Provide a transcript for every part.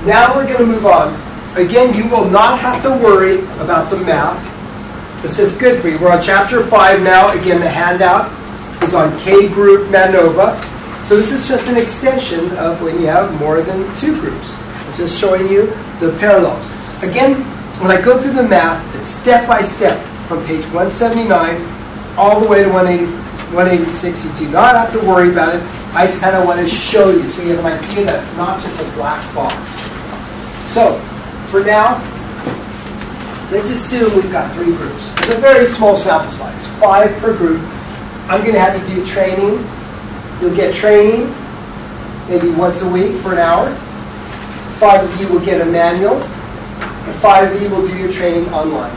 Now we're going to move on. Again, you will not have to worry about the math. This is good for you. We're on chapter 5 now. Again, the handout is on K-group MANOVA. So this is just an extension of when you have more than 2 groups. I'm just showing you the parallels. Again, when I go through the math, it's step by step from page 179 all the way to 186. You do not have to worry about it. I just kind of want to show you so you have an idea that it's not just a black box. So, for now, let's assume we've got 3 groups. It's a very small sample size, 5 per group. I'm going to have you do training. You'll get training maybe once a week for an hour. 5 of you will get a manual. And 5 of you will do your training online.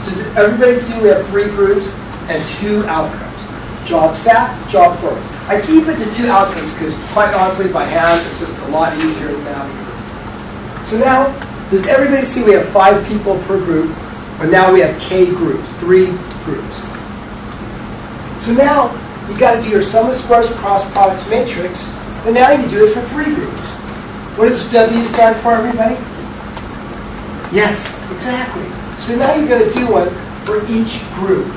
So everybody see we have 3 groups and 2 outcomes. Job sat, job force. I keep it to 2 outcomes because quite honestly by hand it's just a lot easier than navigate. So now, does everybody see we have 5 people per group, but now we have K groups, 3 groups. So now, you got to do your sum of squares cross products matrix, and now you do it for 3 groups. What does W stand for, everybody? Yes, exactly. So now you're going to do one for each group,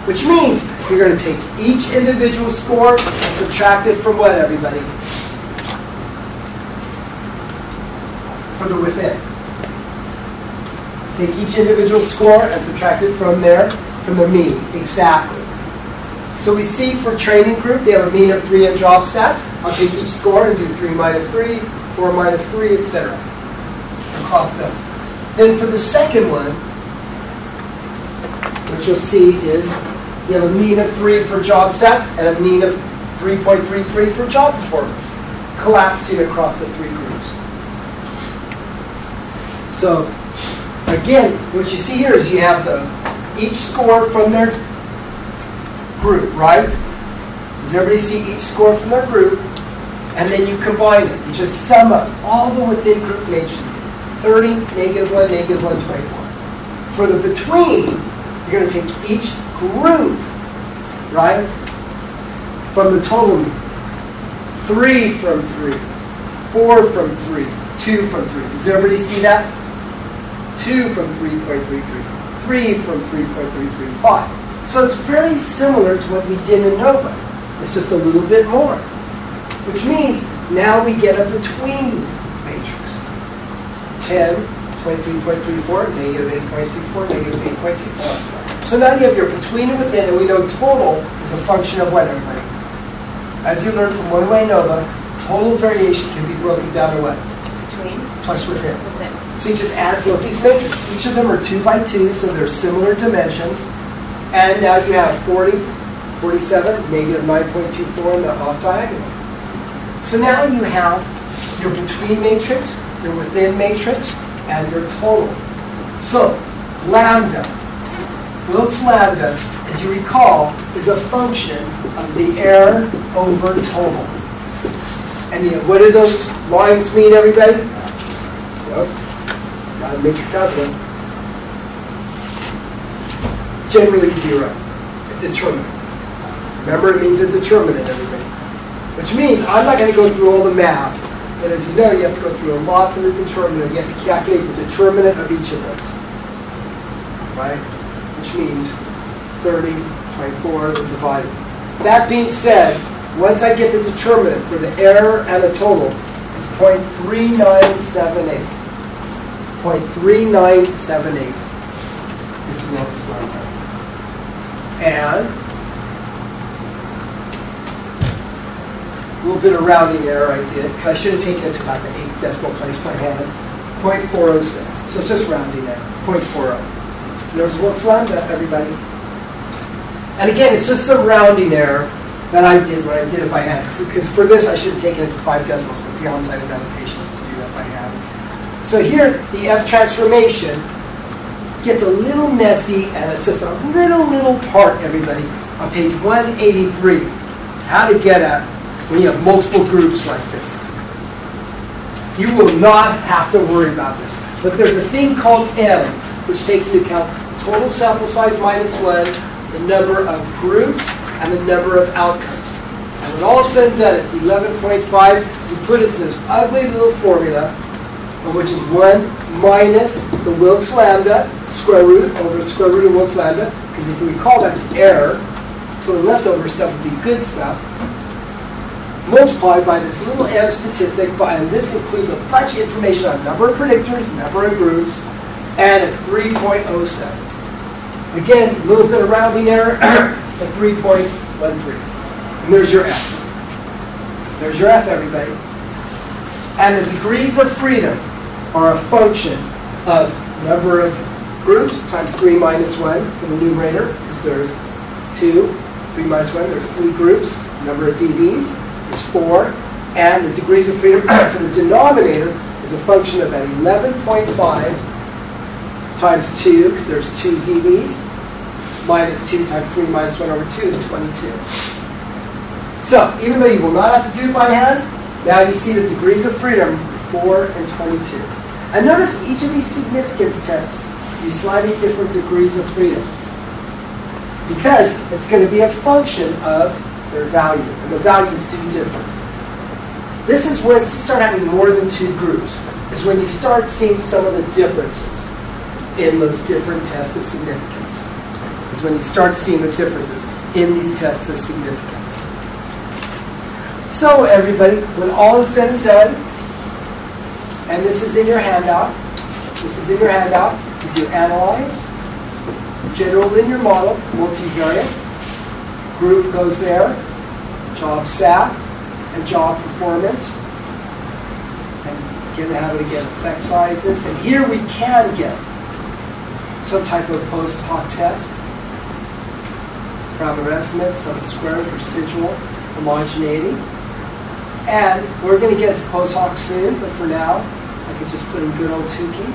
which means you're going to take each individual score and subtract it from what, everybody? From the within. Take each individual score and subtract it from there, from the mean. Exactly. So we see for training group, they have a mean of 3 in job set. I'll take each score and do 3 minus 3, 4 minus 3, etc. Across them. Then for the second one, what you'll see is you have a mean of 3 for job set and a mean of 3.33 for job performance, collapsing across the 3 groups. So, again, what you see here is you have each score from their group, right? Does everybody see each score from their group? And then you combine it. You just sum up all the within group matrices. 30, -1, -1, 24. For the between, you're going to take each group, right, from the total mean. 3 from 3, 4 from 3, 2 from 3. Does everybody see that? 2 from 3.33, 3 from 3.335. So it's very similar to what we did in NOVA. It's just a little bit more. Which means now we get a between matrix. 10, 23.34, -8.24, -8.24. So now you have your between and within, and we know total is a function of what, everybody? As you learned from one-way NOVA, total variation can be broken down to what? Between. Plus within. So you just add both these matrices. Each of them are 2 by 2, so they're similar dimensions. And now you have 40, 47, -9.24 in the off diagonal. So now you have your between matrix, your within matrix, and your total. So lambda. Wilks lambda, as you recall, is a function of the error over total. And what do those lines mean, everybody? Well, got a matrix out there. Generally, you're right. A determinant. Remember, it means a determinant, everybody. Which means I'm not going to go through all the math, but as you know, you have to go through a lot for the determinant. You have to calculate the determinant of each of those, right? Which means 30, 24, and divided. That being said, once I get the determinant for the error and the total, it's 0.3978. 0.3978 is Wilks lambda. And a little bit of rounding error I did, because I should have taken it to about the 8th decimal place by hand. 0.406. So it's just rounding error. 0.40. There's Wilks lambda, everybody. And again, it's just some rounding error that I did when I did it by hand. Because for this, I should have taken it to 5 decimals, but beyond I didn't have the patience to do that by hand. So here, the F transformation gets a little messy, and it's just a little part, everybody, on page 183. How to get at when you have multiple groups like this. You will not have to worry about this. But there's a thing called M, which takes into account total sample size minus 1, the number of groups, and the number of outcomes. And when all is said and done, it's 11.5. You put it to this ugly little formula, which is 1 minus the Wilks lambda, square root over square root of Wilks lambda, because if you recall, that was error. So the leftover stuff would be good stuff. Multiplied by this little M statistic, and this includes a bunch of information on number of predictors, number of groups, and it's 3.07. Again, a little bit of rounding error, at 3.13. And there's your F. There's your F, everybody. And the degrees of freedom are a function of number of groups times 3 minus 1 for the numerator, because there's 2, 3 minus 1, there's 3 groups, number of DVs is 4, and the degrees of freedom for the denominator is a function of that 11.5 times 2, because there's 2 DVs, minus 2 times 3 minus 1 over 2 is 22. So, even though you will not have to do it by hand, now you see the degrees of freedom, 4 and 22. And notice each of these significance tests use slightly different degrees of freedom, because it's going to be a function of their value, and the values do differ. This is when you start having more than 2 groups, is when you start seeing some of the differences in those different tests of significance. Is when you start seeing the differences in these tests of significance. So everybody, when all is said and done, and this is in your handout, you do analyze, general linear model, multivariate, group goes there, job SAT, and job performance, and get the habit again, effect sizes, and here we can get some type of post hoc test, parameter estimate, sum of squares, residual, homogeneity, and we're going to get to post hoc soon, but for now, I could just put in good old Tukey.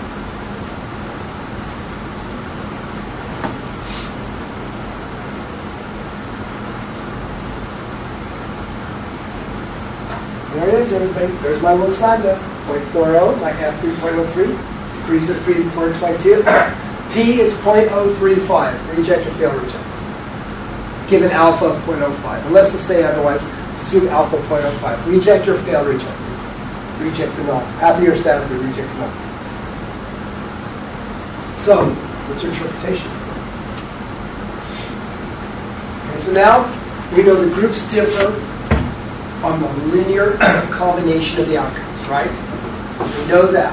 There it is, everybody. There's my Wilks lambda, 0.40, my F 3.03, degrees of freedom 422. P is 0.035, reject or fail reject. Given alpha of 0.05. Unless to say otherwise, assume alpha 0.05. Reject or fail reject. Reject the null. Happy or sad if you reject the null. So, what's your interpretation? Okay, so now we know the groups differ on the linear combination of the outcomes, right? We know that.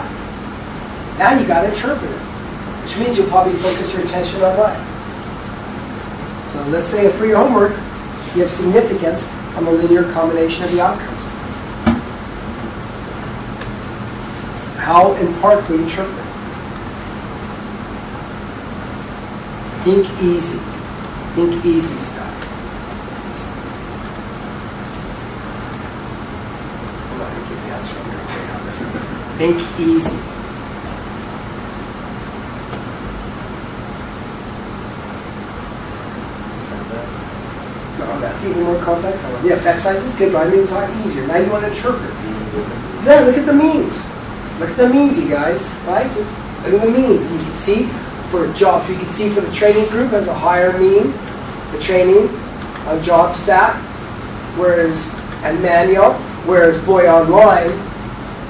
Now you got to interpret it, which means you'll probably focus your attention on that. So let's say for your homework, you have significance on the linear combination of the outcomes. How, in part, we interpret it. Think easy. Think easy stuff. I'm not going to give the answer. I'm going to wait on this. Think easy. No, that's even more complex. The effect size is good, but I mean it's a lot easier. Now you want to interpret. So now look at the means. Look at the means, you guys. Right? Just look at the means. You can see for jobs. You can see for the training group has a higher mean. The training on job SAT, and manual, whereas boy online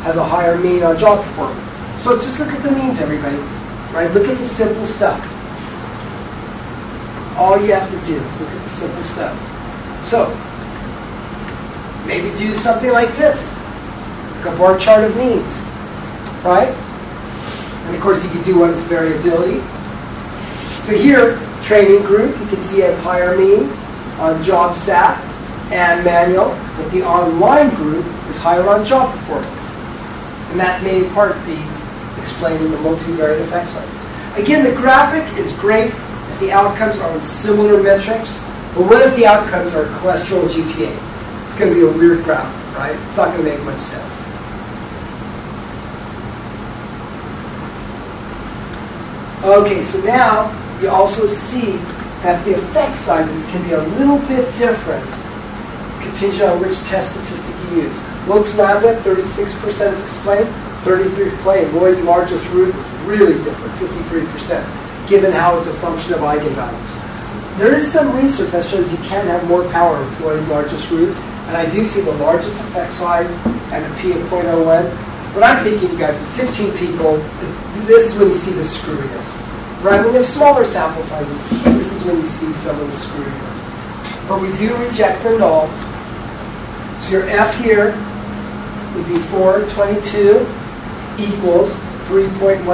has a higher mean on job performance. So just look at the means, everybody. Right? Look at the simple stuff. All you have to do is look at the simple stuff. So, maybe do something like this. Like a bar chart of means. Right? And of course you can do one with variability. So here, training group, you can see has higher mean on job SAT and manual, but the online group is higher on job performance. And that may in part be explained in the multivariate effect sizes. Again, the graphic is great if the outcomes are on similar metrics, but what if the outcomes are cholesterol and GPA? It's going to be a weird graph, right? It's not going to make much sense. Okay, so now you also see that the effect sizes can be a little bit different contingent on which test statistic you use. Wilks lambda, 36% is explained, 33% explained. Roy's largest root was really different, 53%, given how it's a function of eigenvalues. There is some research that shows you can have more power with Roy's largest root, and I do see the largest effect size and a P of 0.01. But I'm thinking, you guys, with 15 people, this is when you see the screwiness. Right? When you have smaller sample sizes, this is when you see some of the screwiness. But we do reject the null. So your F here would be 422 equals 3.14.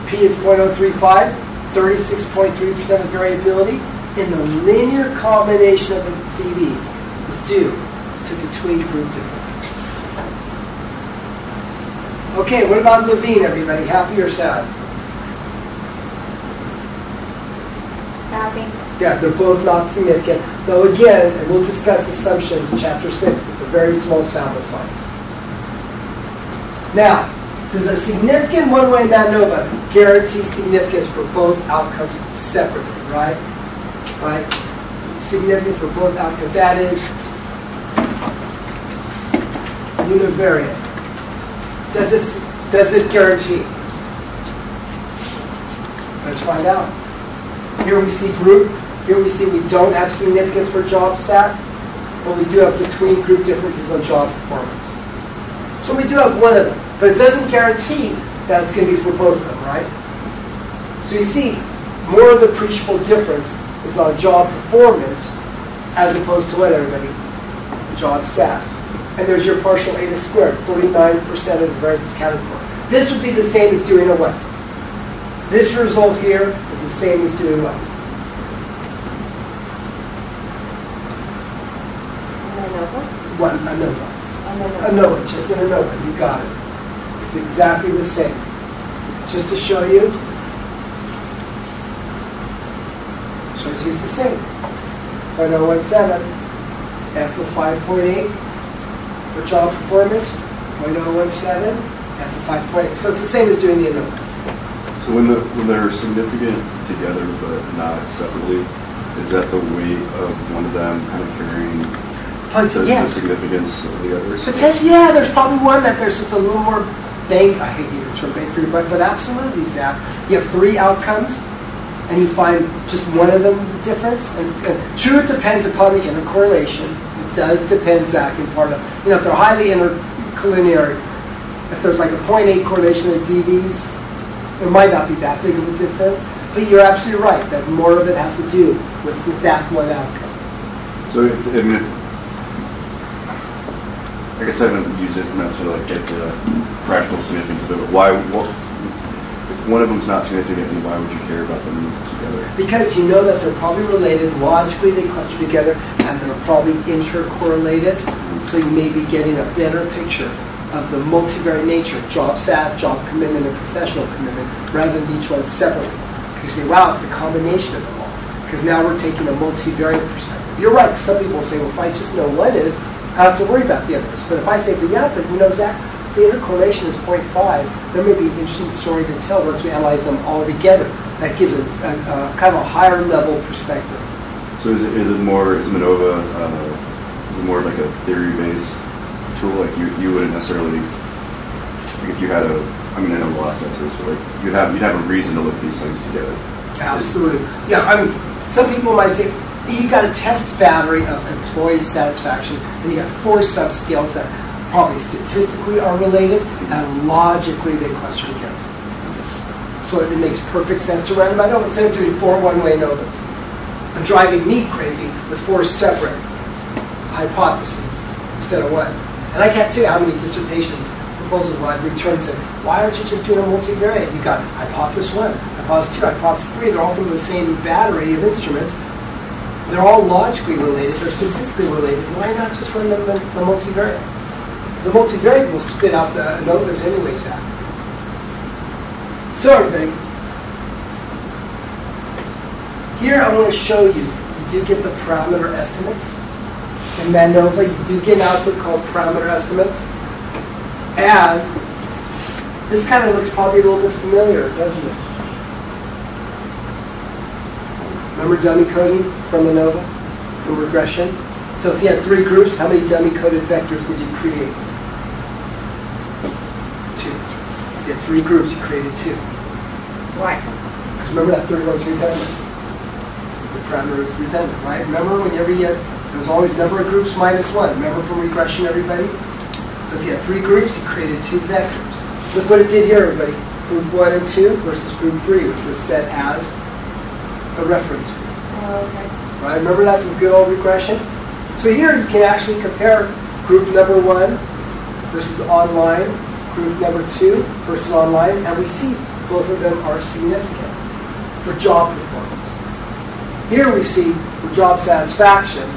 P is 0.035, 36.3% of variability in the linear combination of the dVs is due to between group differences. Okay, what about Levine, everybody? Happy or sad? Happy. Yeah, they're both not significant. Though again, and we'll discuss assumptions in chapter 6, it's a very small sample size. Now, does a significant one-way MANOVA guarantee significance for both outcomes separately, right? Right? Significant for both outcomes. That is univariate. Does it guarantee? Let's find out. Here we see group. Here we see we don't have significance for job stat, but we do have between group differences on job performance. So we do have one of them, but it doesn't guarantee that it's going to be for both of them, right? So you see, more of the appreciable difference is on job performance as opposed to what, everybody? Job stat. And there's your partial eta squared, 49% of the variance is accounted for. This would be the same as doing a what? This result here is the same as doing what? What? ANOVA. ANOVA, just an ANOVA. You got it. It's exactly the same. Just to show you, shows you it's the same. 0.017, F of 5.8 for job performance, 0.017, F of 5.8. So it's the same as doing the ANOVA. So when they're significant together but not separately, is that the weight of one of them kind of carrying the significance of the others? Potentially, yeah. There's probably one that there's just a little more bang. I hate using the term bang for your buck, but absolutely, Zach. You have 3 outcomes, and you find just one of them the difference. And true, it depends upon the intercorrelation. It does depend, Zach, in part of, if they're highly intercollinear, if there's like a 0.8 correlation of DVs, there might not be that big of a difference. But you're absolutely right that more of it has to do with that one outcome. So, I guess I haven't used it enough to get the practical significance of it. But why? If one of them's not significant, why would you care about them together? Because you know that they're probably related. Logically, they cluster together, and they're probably intercorrelated. So you may be getting a better picture of the multivariate nature of job stat, job commitment, and professional commitment, rather than each one separately. Because you say, wow, it's the combination of them all. Because now we're taking a multivariate perspective. You're right. Some people say, well, if I just know what is, I don't have to worry about the others. But if I say, but yeah, but Zach, the intercorrelation is 0.5, there may be an interesting story to tell once we analyze them all together. That gives a kind of a higher level perspective. So is MANOVA, is it more like a theory-based tool? Like you wouldn't necessarily, like if you had I know the last essay, so like you'd have a reason to look at these things together. Absolutely. Yeah, some people might say, you got a test battery of employee satisfaction, and you got 4 subscales that probably statistically are related, and logically they cluster together. So it makes perfect sense to random ANOVA instead of doing 4 one-way ANOVAs. And driving me crazy with 4 separate hypotheses instead of one. And I can't tell you how many dissertations proposals I've returned and said, why aren't you just doing a multivariate? You got hypothesis 1, hypothesis 2, hypothesis 3, they're all from the same battery of instruments. They're all logically related, they're statistically related. Why not just run them the multivariate? The multivariate will spit out the ANOVAs anyways, Zach. So everybody, here I want to show you do get the parameter estimates. In MANOVA, you do get an output called parameter estimates. And this kind of looks probably a little bit familiar, doesn't it? Remember dummy coding from MANOVA, from regression? So if you had 3 groups, how many dummy-coded vectors did you create? 2. If you had 3 groups, you created 2. Why? Because remember that third one's redundant. The parameter is redundant, right? Remember whenever you had, there was always number of groups minus 1. Remember from regression, everybody? So if you had 3 groups, you created 2 vectors. Look what it did here, everybody. Group 1 and 2 versus group 3, which was set as a reference group. Oh, okay. Right? Remember that from good old regression? So here you can actually compare group number 1 versus online, group number 2 versus online, and we see both of them are significant for job performance. Here we see for job satisfaction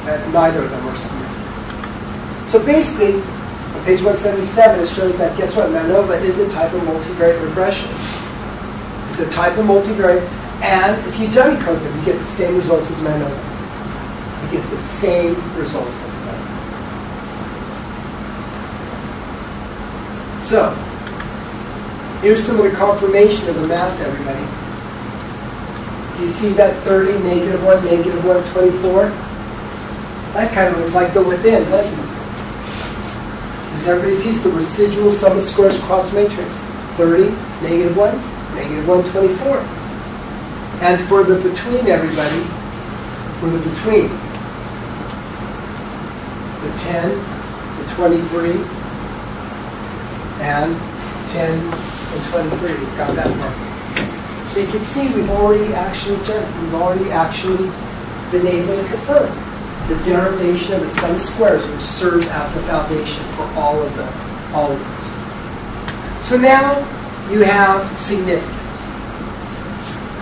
that neither of them are significant. So basically, on page 177, it shows that, guess what, MANOVA is a type of multivariate regression. It's a type of multivariate, and if you dummy code them, you get the same results as MANOVA. You get the same results as MANOVA. So, here's some of the confirmation of the math, everybody. Do you see that 30, -1, -1, 24? That kind of looks like the within, doesn't it? Does everybody see the residual sum of squares cross matrix? 30, -1, -1, 24. And for the between, everybody, for the between, the 10, the 23, and 10 and 23. We've got that mark. So you can see we've already actually been able to confirm the derivation of the sum of squares, which serves as the foundation for all of this. So now you have significance.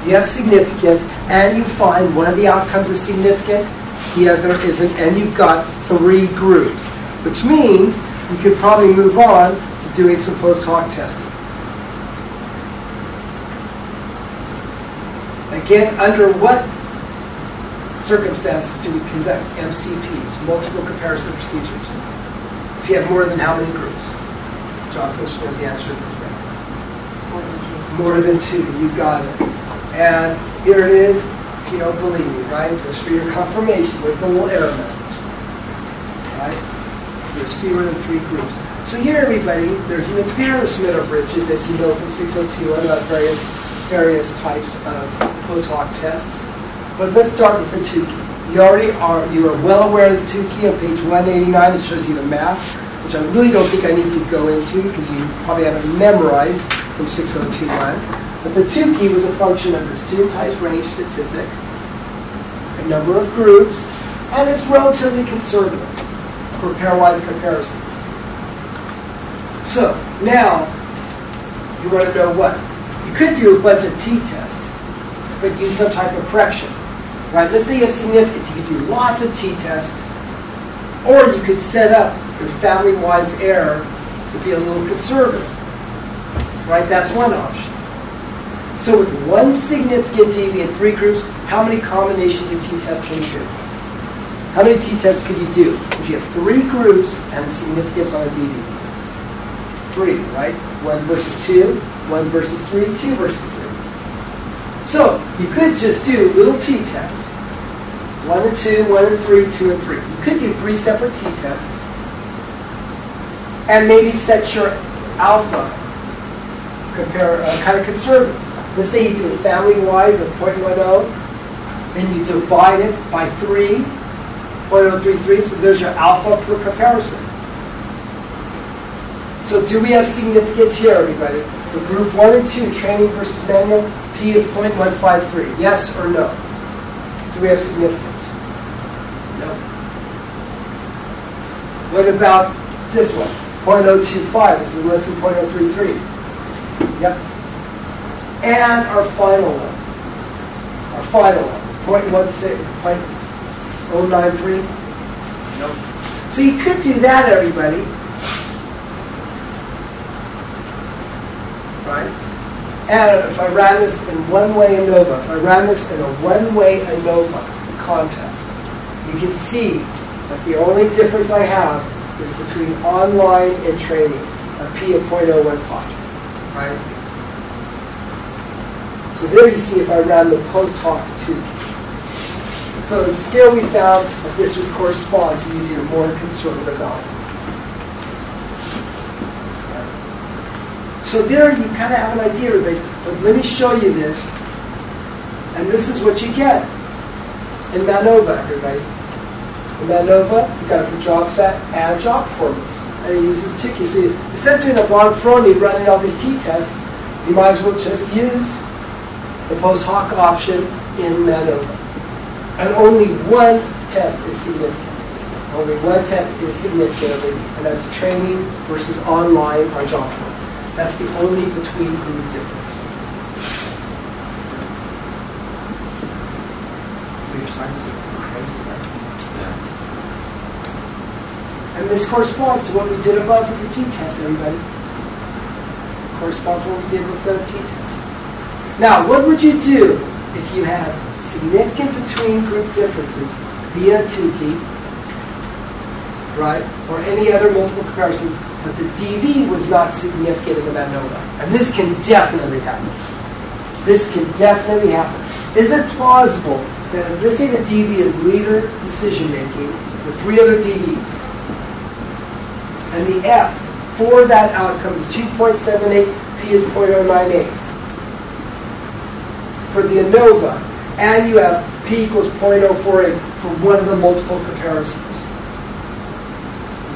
You have significance, and you find one of the outcomes is significant, the other isn't, and you've got 3 groups, which means you could probably move on to doing some post hoc testing. Again, under what circumstances do we conduct MCPs, multiple comparison procedures? If you have more than how many groups? Jocelyn should know the answer to this way. More than 2, you got it. And here it is, if you don't believe me, right? Just for your confirmation with the little error message. Right? There's fewer than 3 groups. So here, everybody, there's an embarrassment of riches, as you know from 602 about various types of post hoc tests. But let's start with the Tukey. You are well aware of the Tukey on page 189. It shows you the math, which I really don't think I need to go into because you probably have it memorized from 602.1. But the Tukey was a function of the studentized range statistic, a number of groups, and it's relatively conservative for pairwise comparisons. So now you want to know what? You could do a bunch of t-tests, but use some type of correction. Right? Let's say you have significance. You could do lots of t-tests, or you could set up your family-wise error to be a little conservative. Right? That's one option. So with one significant deviant, 3 groups, how many combinations of t-tests can you do? How many t-tests could you do if you have 3 groups and significance on a deviant? 3, right? 1 versus 2, 1 versus 3, 2 versus 3. So you could just do little t-tests. 1 and 2, 1 and 3, 2 and 3. You could do 3 separate t-tests. And maybe set your alpha kind of conservative. Let's say you do a family-wise of 0.10, then you divide it by 3, 0.033, so there's your alpha per comparison. So do we have significance here, everybody? For group 1 and 2, training versus manual, P of 0.153. Yes or no? Do we have significance? No. What about this one? 0.025. This is less than 0.033. Yep. And our final one. 0.16, 0.093. Nope. So you could do that, everybody. Right? And if I ran this in one-way ANOVA, if I ran this in a one-way ANOVA context, you can see that the only difference I have is between online and training, a P of 0.015. Right? So there you see if I ran the post hoc 2. So the scale we found that this would correspond to using a more conservative algorithm. So there you kind of have an idea, everybody. But let me show you this. And this is what you get in MANOVA, everybody. In MANOVA, you've got a job set and job performance. And it uses Tukey. So instead of doing a bond Froni running all these t-tests, you might as well just use the post hoc option in MANOVA. And only one test is significant. Only one test is significant, and that's training versus online on job performance. That's the only between group difference. Your science is crazy, right? Yeah. And this corresponds to what we did above with the t-test, everybody. Corresponds to what we did with the t-test. Now, what would you do if you had significant between group differences via Tukey, right, or any other multiple comparisons, but the DV was not significant in the MANOVA? And this can definitely happen. This can definitely happen. Is it plausible that if, let's say the DV is leader decision-making with 3 other DVs, and the F for that outcome is 2.78, P is 0.098 for the ANOVA, and you have P equals 0.048 for one of the multiple comparisons?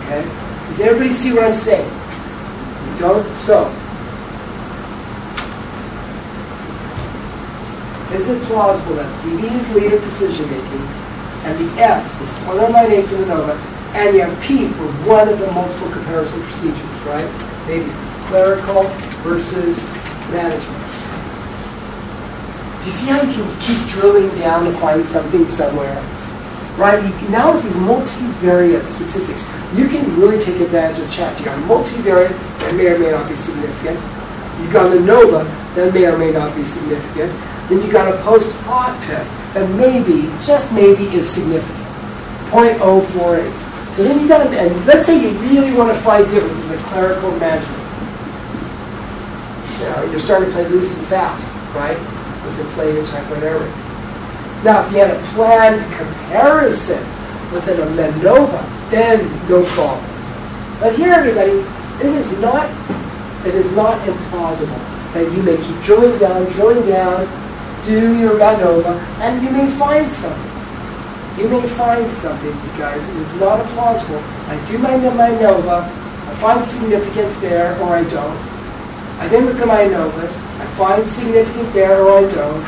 Okay? Does everybody see what I'm saying? You don't? So, is it plausible that DV is leader decision making, and the F is 0.098 for the ANOVA, and you have P for one of the multiple comparison procedures, right? Maybe clerical versus management. Do you see how you can keep drilling down to find something somewhere? Right? Now with these multivariate statistics, you can really take advantage of chance. You've got a multivariate that may or may not be significant. You've got an ANOVA that may or may not be significant. Then you've got a post hoc test that maybe, just maybe, is significant. 0.048. So then you've got, and let's say you really want to find differences in clerical management. You know, you're starting to play loose and fast, right? With inflated type 1 error. Now, if you had a planned comparison within a MANOVA, then no problem. But here, everybody, it is not implausible that you may keep drilling down, do your MANOVA, and you may find something. You may find something, you guys. It is not implausible. I do my MANOVA, I find significance there, or I don't. I then look at my ANOVAs, I find significance there, or I don't.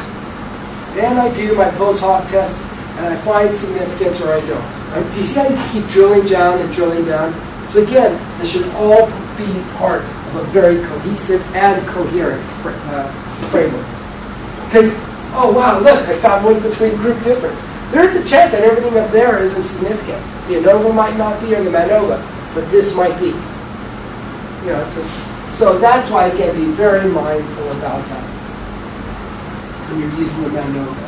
Then I do my post hoc test, and I find significance, or I don't. Right? Do you see how you keep drilling down and drilling down? So again, this should all be part of a very cohesive and coherent framework. Because, oh wow, look, I found one between group difference. There's a chance that everything up there isn't significant. The ANOVA might not be, or the MANOVA, but this might be. You know, so that's why, again, be very mindful about that when you're using the MANOVA.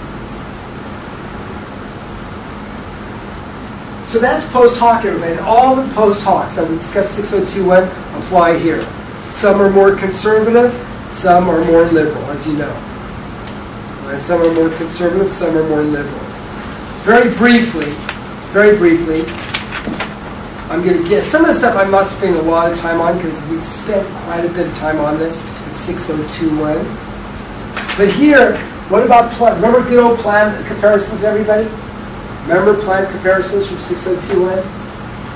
So that's post hoc, everybody. And all the post hocs that we discussed 602.1 apply here. Some are more conservative, some are more liberal, as you know. And some are more conservative, some are more liberal. Very briefly, I'm going to get some of the stuff I'm not spending a lot of time on because we spent quite a bit of time on this in 602.1. But here, what about remember good old plan comparisons, everybody? Remember plan comparisons from 602.1?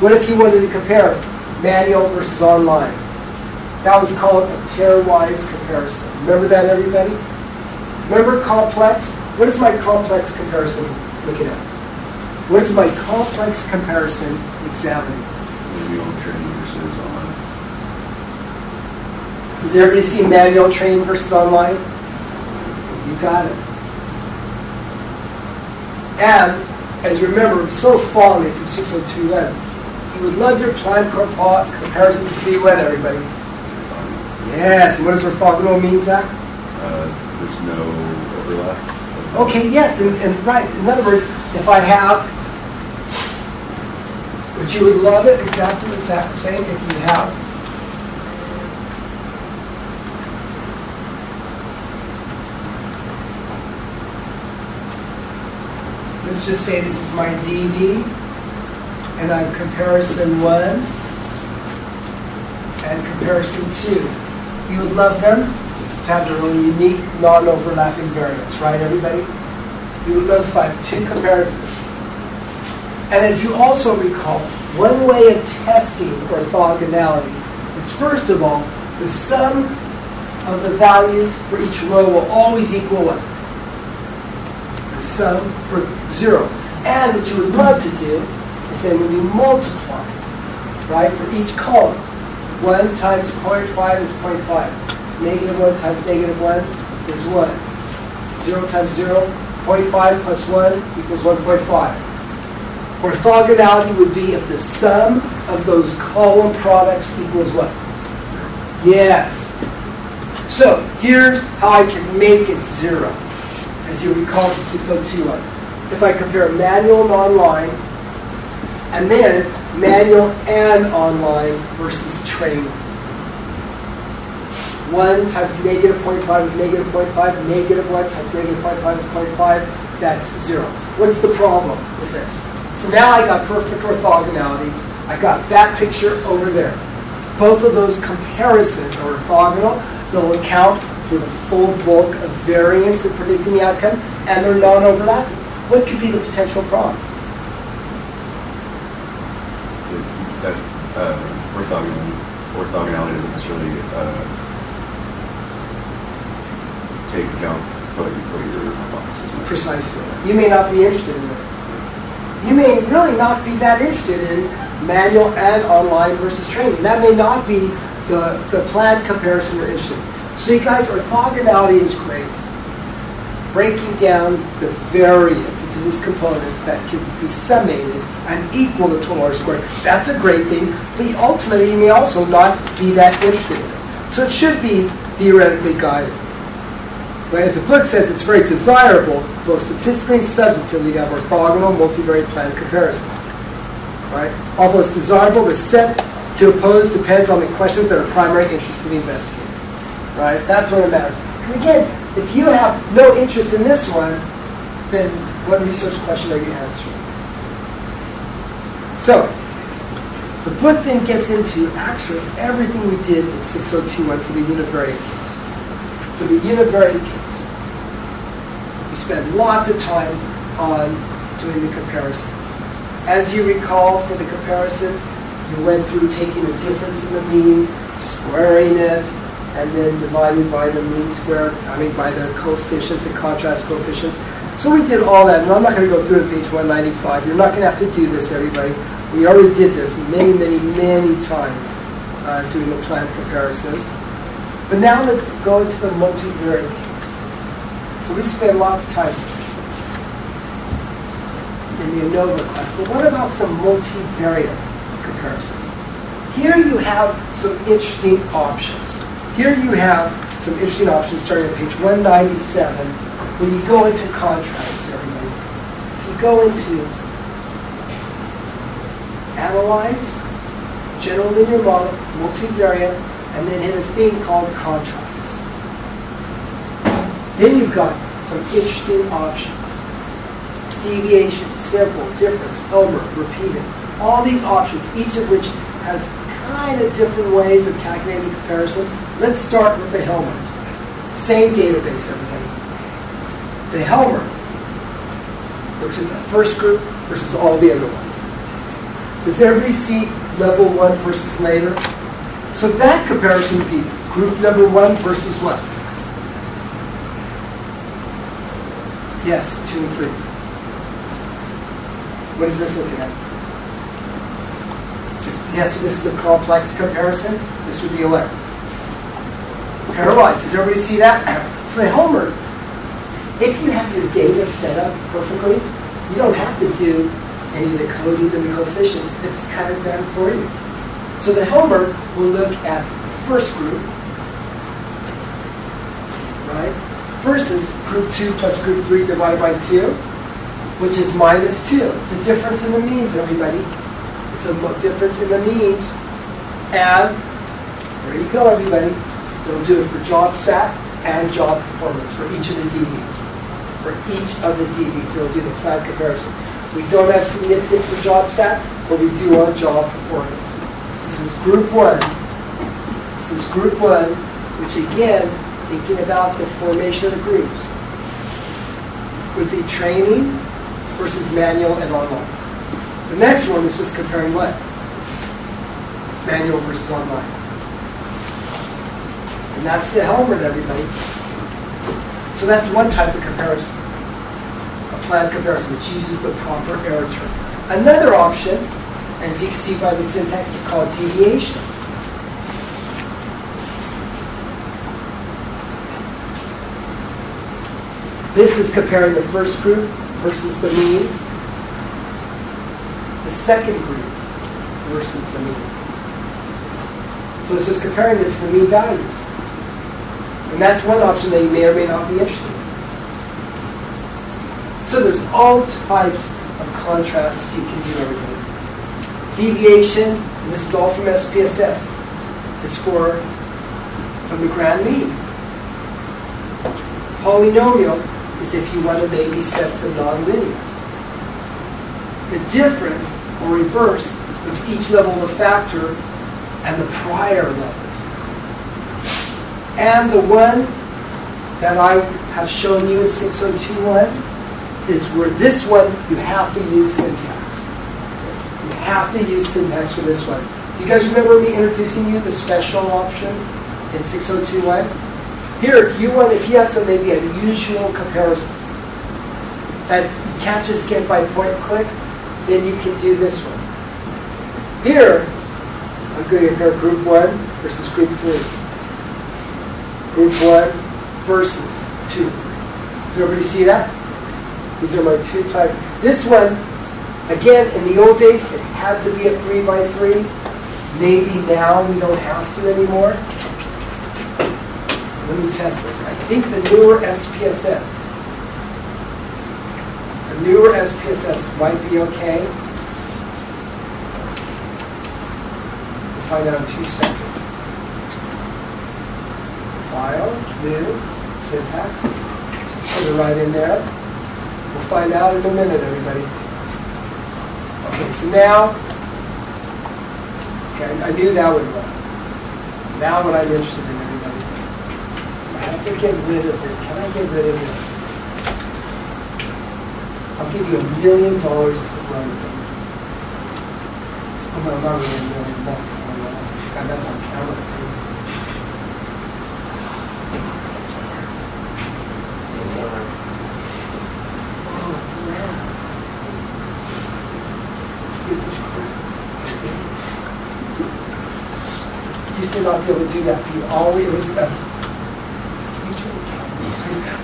What if you wanted to compare manual versus online? That was called a pairwise comparison. Remember that, everybody? Remember complex? What is my complex comparison looking at? What is my complex comparison examining? Manual training versus online. Does everybody see manual training versus online? You got it. And, as you remember, so fondly from 602.1, you would love your plan comparisons to be what, everybody? Yes, and what does orthogonal mean, Zach? There's no overlap. Okay, yes, and right. In other words, if I have, but you would love it exactly the same if you have let's just say this is my DV, and I have comparison 1 and comparison 2. You would love them to have their own unique, non-overlapping variance, right, everybody? You would love to find 2 comparisons. And as you also recall, one way of testing orthogonality is, first of all, the sum of the values for each row will always equal what? The sum for 0. And what you would love to do is then when you multiply, right, for each column, 1 times 0.5 is 0.5. Negative 1 times negative 1 is 1. 0 times 0, 0.5 plus 1 equals 1.5. Orthogonality would be if the sum of those column products equals what? Yes. So here's how I can make it 0. As you recall from 6021. If I compare manual and online, and then manual and online versus training. 1 times negative 0.5 is negative 0.5. Negative 1 times negative 0.5 is 0.5. That's 0. What's the problem with this? So now I got perfect orthogonality. I got that picture over there. Both of those comparisons are orthogonal. They'll account for the full bulk of variance in predicting the outcome, and they're non-overlapping. What could be the potential problem? That orthogonality doesn't necessarily take account what your hypothesis is. Precisely. You may not be interested in that. You may really not be that interested in manual and online versus training. That may not be the planned comparison you're interested in. So you guys, orthogonality is great. Breaking down the variance into these components that can be summated and equal to total R squared. That's a great thing, but ultimately you may also not be that interested in it. So it should be theoretically guided. But as the book says, it's very desirable, both statistically and substantively, to have orthogonal multivariate planned comparisons. Right? Although it's desirable, the set to oppose depends on the questions that are of primary interest to the investigator. Right? That's what it matters. Because again, if you have no interest in this one, then what research question are you answering? So, the book then gets into actually everything we did in 6021 for the univariate case. For the univariate case, we spent lots of time on doing the comparisons. As you recall, for the comparisons, you went through taking the difference in the means, squaring it, and then divided by the mean square, by the coefficients and contrast coefficients. So we did all that, and I'm not going to go through it page 195. You're not going to have to do this, everybody. We already did this many, many, many times doing the planned comparisons. But now let's go into the multivariate case. So we spent lots of time in the ANOVA class. But what about some multivariate comparisons? Here you have some interesting options. Here you have some interesting options starting at page 197 when you go into contrasts, everybody. If you go into Analyze, General Linear Model, Multivariate, and then hit a thing called Contrasts. Then you've got some interesting options. Deviation, simple, difference, Elmer, repeated. All these options, each of which has kind of different ways of calculating comparison. Let's start with the Helmer. Same database, everybody. The Helmer looks at the first group versus all the other ones. Does everybody see level 1 versus later? So that comparison would be group number 1 versus what? Yes, 2 and 3. What is this looking at? So this is a complex comparison. This would be 11. Pairwise, does everybody see that? So the Helmer, if you have your data set up perfectly, you don't have to do any of the coding and the coefficients. It's kind of done for you. So the Helmer will look at the first group, right, versus group 2 plus group 3 divided by 2, which is minus 2. It's a difference in the means, everybody. It's a difference in the means. And there you go, everybody. They'll do it for job sat and job performance for each of the DVs. for each of the DBs. It'll do the planned comparison. We don't have significance for job stat, but we do on job performance. This is group 1. This is group 1, which again, thinking about the formation of the groups, would be training versus manual and online. The next one is just comparing what? Manual versus online. And that's the helmet, everybody. So that's one type of comparison, a planned comparison, which uses the proper error term. Another option, as you can see by the syntax, is called deviation. This is comparing the first group versus the mean, the second group versus the mean. So it's just comparing it to the mean values. And that's one option that you may or may not be interested in. So there's all types of contrasts you can do, everybody. Deviation, and this is all from SPSS, it's from the grand mean. Polynomial is if you want to maybe sets of nonlinear. The difference, or reverse, is each level of the factor and the prior levels. And the one that I have shown you in 602.1 is where this one, you have to use syntax. You have to use syntax for this one. Do you guys remember me introducing you the special option in 602.1? Here, if you have some maybe unusual comparisons that you can't just get by point and click, then you can do this one. Here, I'm going to compare group 1 versus group 3. Group 1 versus 2. Does everybody see that? These are my two types. This one, again, in the old days, it had to be a 3 by 3. Maybe now we don't have to anymore. Let me test this. I think the newer SPSS might be okay. We'll find out in 2 seconds. File, new, syntax. Just put it right in there. We'll find out in a minute, everybody. Okay, so now, okay, I knew that would work. Now what I'm interested in, everybody. I have to get rid of it. Can I get rid of this? I'll give you $1 million if it runs them. Oh no, not really $1 million. God, that's on camera too. Used to not be able to do that. You always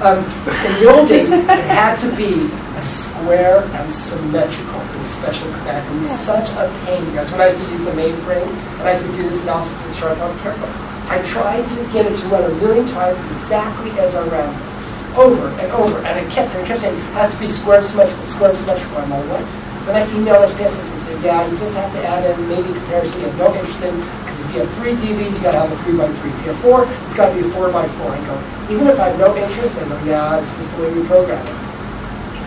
in the old days, it had to be a square and symmetrical for the special command. It was such a pain, you guys. When I used to use the mainframe, and I used to do this analysis in Sharp on careful, I tried to get it to run 1 million times exactly as I ran this, over and over, and it kept saying it has to be square symmetrical, square symmetrical. I'm like, what? Then I emailed SPSS and said, yeah, you just have to add in maybe comparison you have no interest in. If you have 3 DVs, you got to have a 3 by 3. If you have 4, it's got to be a 4 by 4. I go, even if I have no interest, I go, yeah, it's just the way we program it.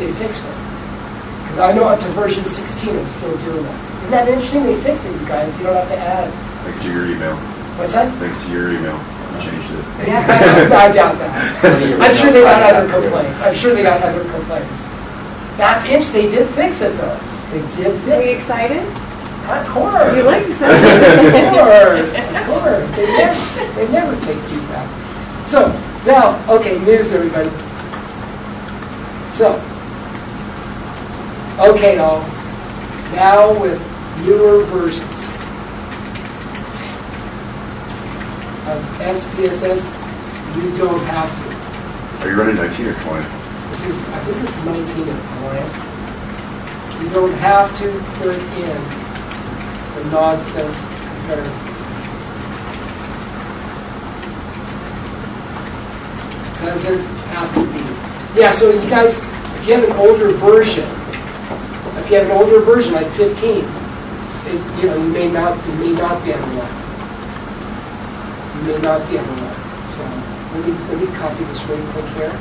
They fixed it. Because I know up to version 16, it's still doing that. Isn't that interesting? They fixed it, you guys. You don't have to add. Thanks to your email. What's that? Thanks to your email. I changed it. Yeah, I doubt that. I'm sure they got other complaints. That's interesting. They did fix it, though. They did fix it. Are you excited? Of course. You like so? Of course. They never take feedback. So, now, okay, news, everybody. So, okay, now with newer versions of SPSS, you don't have to. Are you running 19 or 20? I think this is 19 at Alliant. You don't have to put in the nonsense comparison. Doesn't have to be. Yeah, so you guys, if you have an older version, like 15, you may not be able to run. You may not be able to run. So let me copy this really quick here.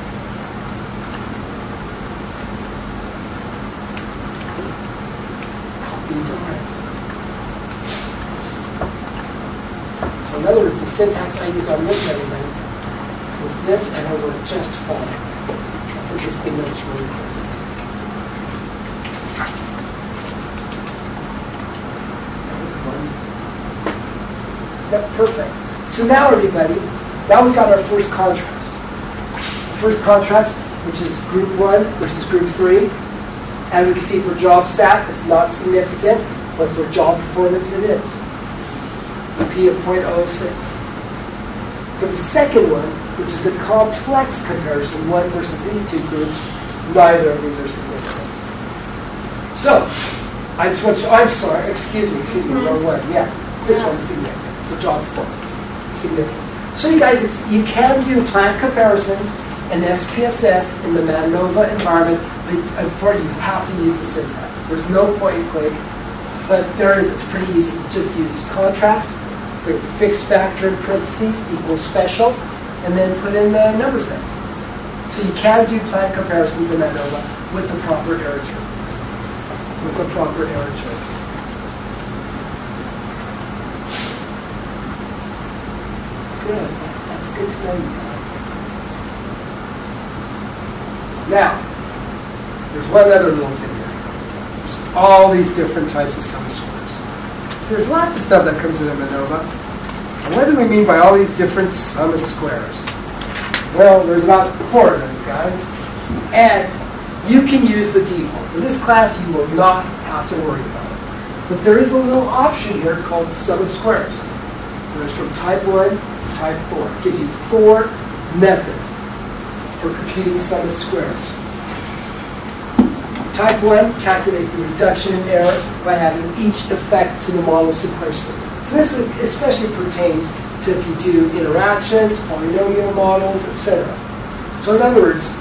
be different. So in other words, the syntax I use on this element with this, and it will just fine. I put this thing notes really quick. Yep, perfect. So now everybody, now we've got our first contrast. First contrast, which is group 1 versus group 3. And we can see for job sat, it's not significant, but for job performance, it is. A P of 0.06. For the second one, which is the complex comparison, 1 versus these two groups, neither of these are significant. So, I just want you, I'm sorry, excuse me, wrong one. Yeah, this one's significant for job performance. Significant. So you guys, you can do plant comparisons and SPSS in the MANOVA environment, but unfortunately you have to use the syntax. There's no point in click, but there is, it's pretty easy. Just use contrast, put fixed factor in parentheses, equals special, and then put in the numbers there. So you can do plant comparisons in MANOVA with the proper error term. With the proper error term. Good. That's good to know, you guys. Now, there's one other little thing here. There's all these different types of sum of squares. So there's lots of stuff that comes in MANOVA. And what do we mean by all these different sum of squares? Well, there's about 4 of them, guys. And you can use the default. For this class, you will not have to worry about it. But there is a little option here called sum of squares. There's from type 1 to type 4. It gives you 4 methods for computing sum of squares. Type 1, calculate the reduction in error by adding each effect to the model sequentially. So this especially pertains to if you do interactions, polynomial models, etc. So in other words,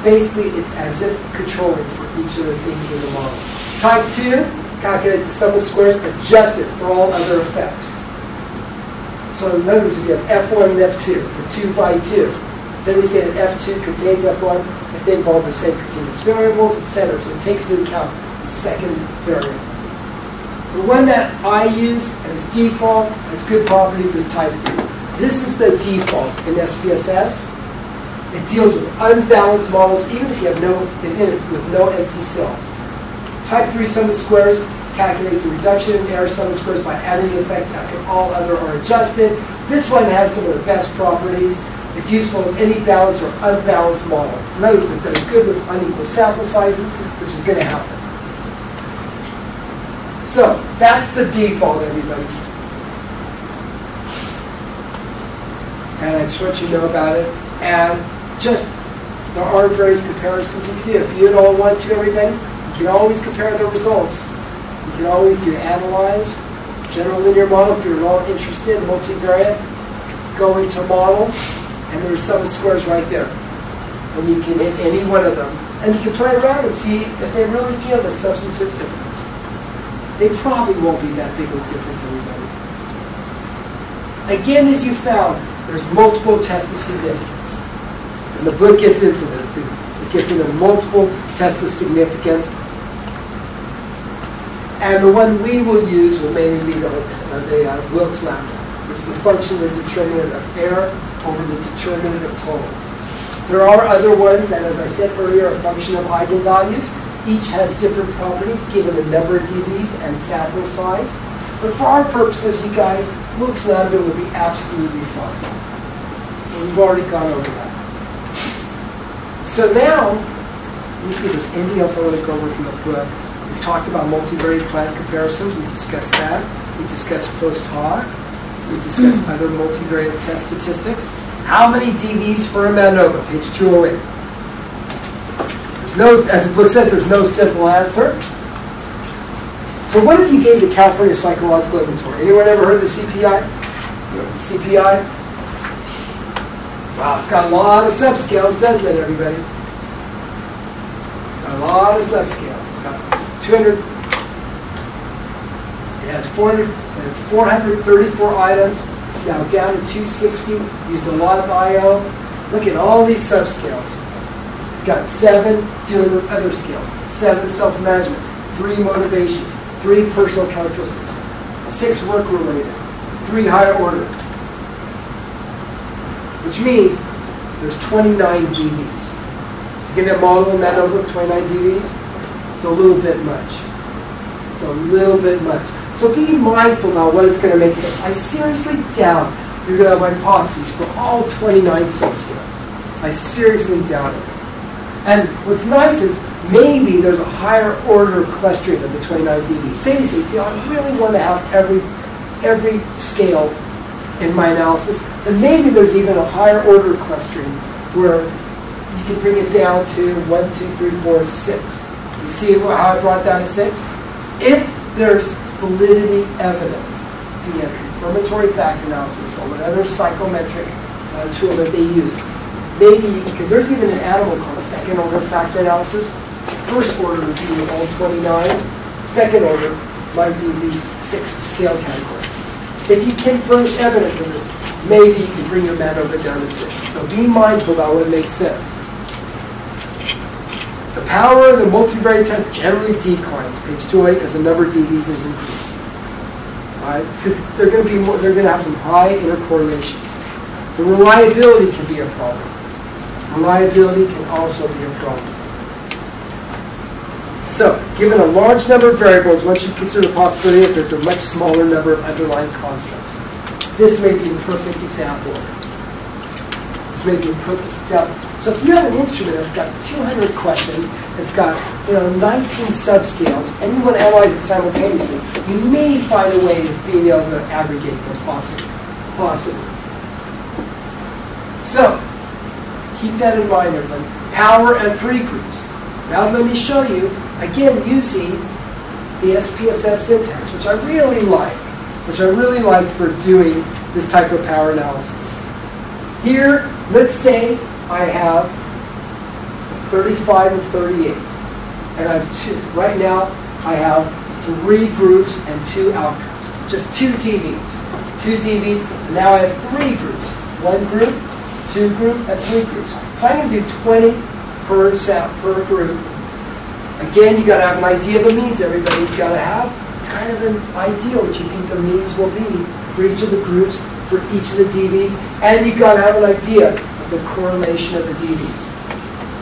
basically it's as if controlling for each of the things in the model. Type 2, calculate the sum of squares adjusted for all other effects. So in other words, if you have F1 and F2, it's a 2 by 2. Then we say that F2 contains F1 if they involve the same continuous variables, etc. So it takes into account the second variable. The one that I use as default, as good properties, is type 3. This is the default in SPSS. It deals with unbalanced models, even if you have with no empty cells. Type 3 sum of squares calculates the reduction in error sum of squares by adding the effect after all other are adjusted. This one has some of the best properties. It's useful in any balanced or unbalanced model. In other words, it does good with unequal sample sizes, which is going to happen. So, that's the default, everybody. And I just want you to know about it. And just, there are various comparisons you can do. If you don't want to, everybody, you can always compare the results. You can always do analyze, general linear model, if you're at all interested, multivariate, go into model, and there's sum of squares right there. And you can hit any one of them. And you can play around and see if they really give a substantive difference. They probably won't be that big of a difference, everybody. Again, as you found, there's multiple tests of significance. And the book gets into this. It gets into multiple tests of significance. And the one we will use will mainly be the Wilks lambda, which is a function of the determinant of error over the determinant of total. There are other ones that, as I said earlier, are a function of eigenvalues. Each has different properties given the number of dBs and sample size. But for our purposes, you guys, Wilks lambda will be absolutely fine. And we've already gone over that. So now, let me see if there's anything else I want to go over from the book. We've talked about multivariate plant comparisons. We discussed that. We discussed post hoc. We discussed other multivariate test statistics. How many dBs for a MANOVA? Page 208. There's no, as the book says, there's no simple answer. So what if you gave the California Psychological Inventory? Anyone ever heard of the CPI? The CPI? Wow, it's got a lot of subscales, doesn't it, everybody? It's got a lot of subscales. It's got 200. It has 434 items. It's now down to 260. Used a lot of I/O. Look at all these subscales. It's got 7 dealing with other skills, 7 self-management, 3 motivations, 3 personal characteristics, 6 work-related, 3 higher order. Which means there's 29 dBs. You get a model in that over 29 dBs? It's a little bit much. It's a little bit much. So be mindful now what it's going to make sense. I seriously doubt you're going to have hypotheses for all 29 subscales. I seriously doubt it. And what's nice is maybe there's a higher order clustering of the 29 dB. Say, I really want to have every scale in my analysis, and maybe there's even a higher order clustering where you can bring it down to 1, 2, 3, 4, 6. You see how I brought down to 6? If there's validity evidence via confirmatory factor analysis or whatever psychometric tool that they use, maybe, because there's even an animal called second order factor analysis. First order would be all 29. Second order might be these 6 scale categories. If you can furnish evidence of this, maybe you can bring your MANOVA down to 6. So be mindful about what makes sense. The power of the multivariate test generally declines, page 208, as the number of dBs is increased. Right? Because they're going to be more, they're going to have some high intercorrelations. The reliability can be a problem. Reliability can also be a problem. So, given a large number of variables, one should consider the possibility that there's a much smaller number of underlying constructs. This may be a perfect example. This may be a perfect example. So if you have an instrument that's got 200 questions, it's got 19 subscales, and you want to analyze it simultaneously, you may find a way of being able to aggregate them possibly. So, keep that in mind, everyone. Power and 3 groups. Now let me show you, again, using the SPSS syntax, which I really like for doing this type of power analysis. Here, let's say I have 35 and 38, and I have 2. Right now, I have 3 groups and 2 outcomes. Just 2 dBs. 2 dBs, and now I have 3 groups. 1 group, 2 group, and 3 groups. So I'm going to do 20 per group. Again, you've got to have an idea of the means, everybody. You've got to have kind of an idea what you think the means will be for each of the groups, for each of the dBs, and you've got to have an idea of the correlation of the dBs.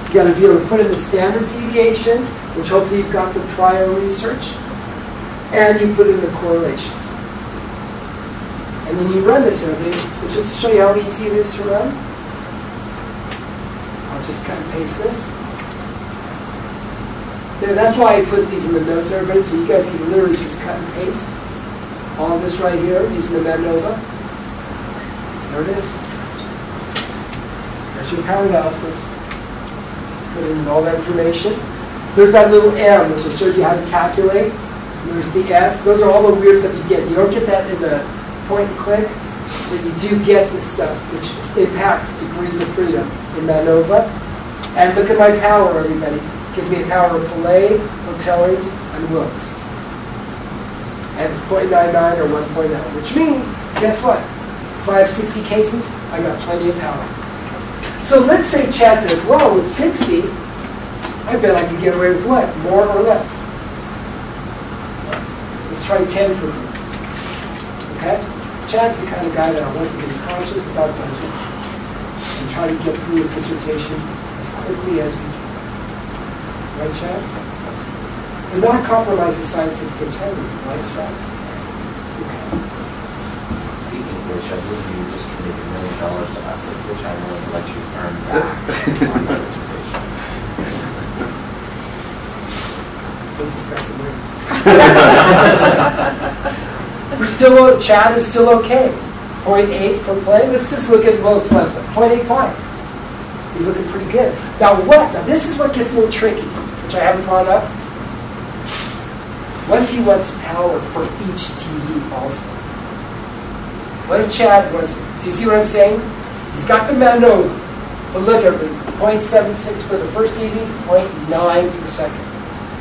You've got to be able to put in the standard deviations, which hopefully you've got from prior research, and you put in the correlations. And then you run this, everybody. So just to show you how easy it is to run, I'll just cut and paste this. Yeah, that's why I put these in the notes, everybody, so you guys can literally just cut and paste all this right here using the MANOVA. There it is. There's your power analysis. Put in all that information. There's that little M, which I showed you how to calculate. There's the S. Those are all the weird stuff you get. You don't get that in the point and click, but you do get this stuff, which impacts degrees of freedom in MANOVA. And look at my power, everybody. Gives me a power of Pillay, Hotellings, and Wilkes. And it's 0.99 or 1.0, which means, guess what? If I have 60 cases, I got plenty of power. So let's say Chad says, well, with 60, I bet I can get away with what? More or less? Let's try 10 per group. Okay? Chad's the kind of guy that wants to be conscious about budget and try to get through his dissertation as quickly as he can. Right, Chad? And not compromise the scientific integrity, right, Chad? Okay. Speaking of which, I believe you just committed $1 million to us, which I'm willing to let you earn back on my dissertation. We'll discuss it later. We're still, Chad is still okay. 0.8 for play. Let's just look at Wilkes level. 0.85. He's looking pretty good. Now what? Now this is what gets a little tricky, which I haven't brought up. What if he wants power for each TV also? What if Chad wants, do you see what I'm saying? He's got the MANOVA, but look at 0.76 for the first TV, 0.9 for the second.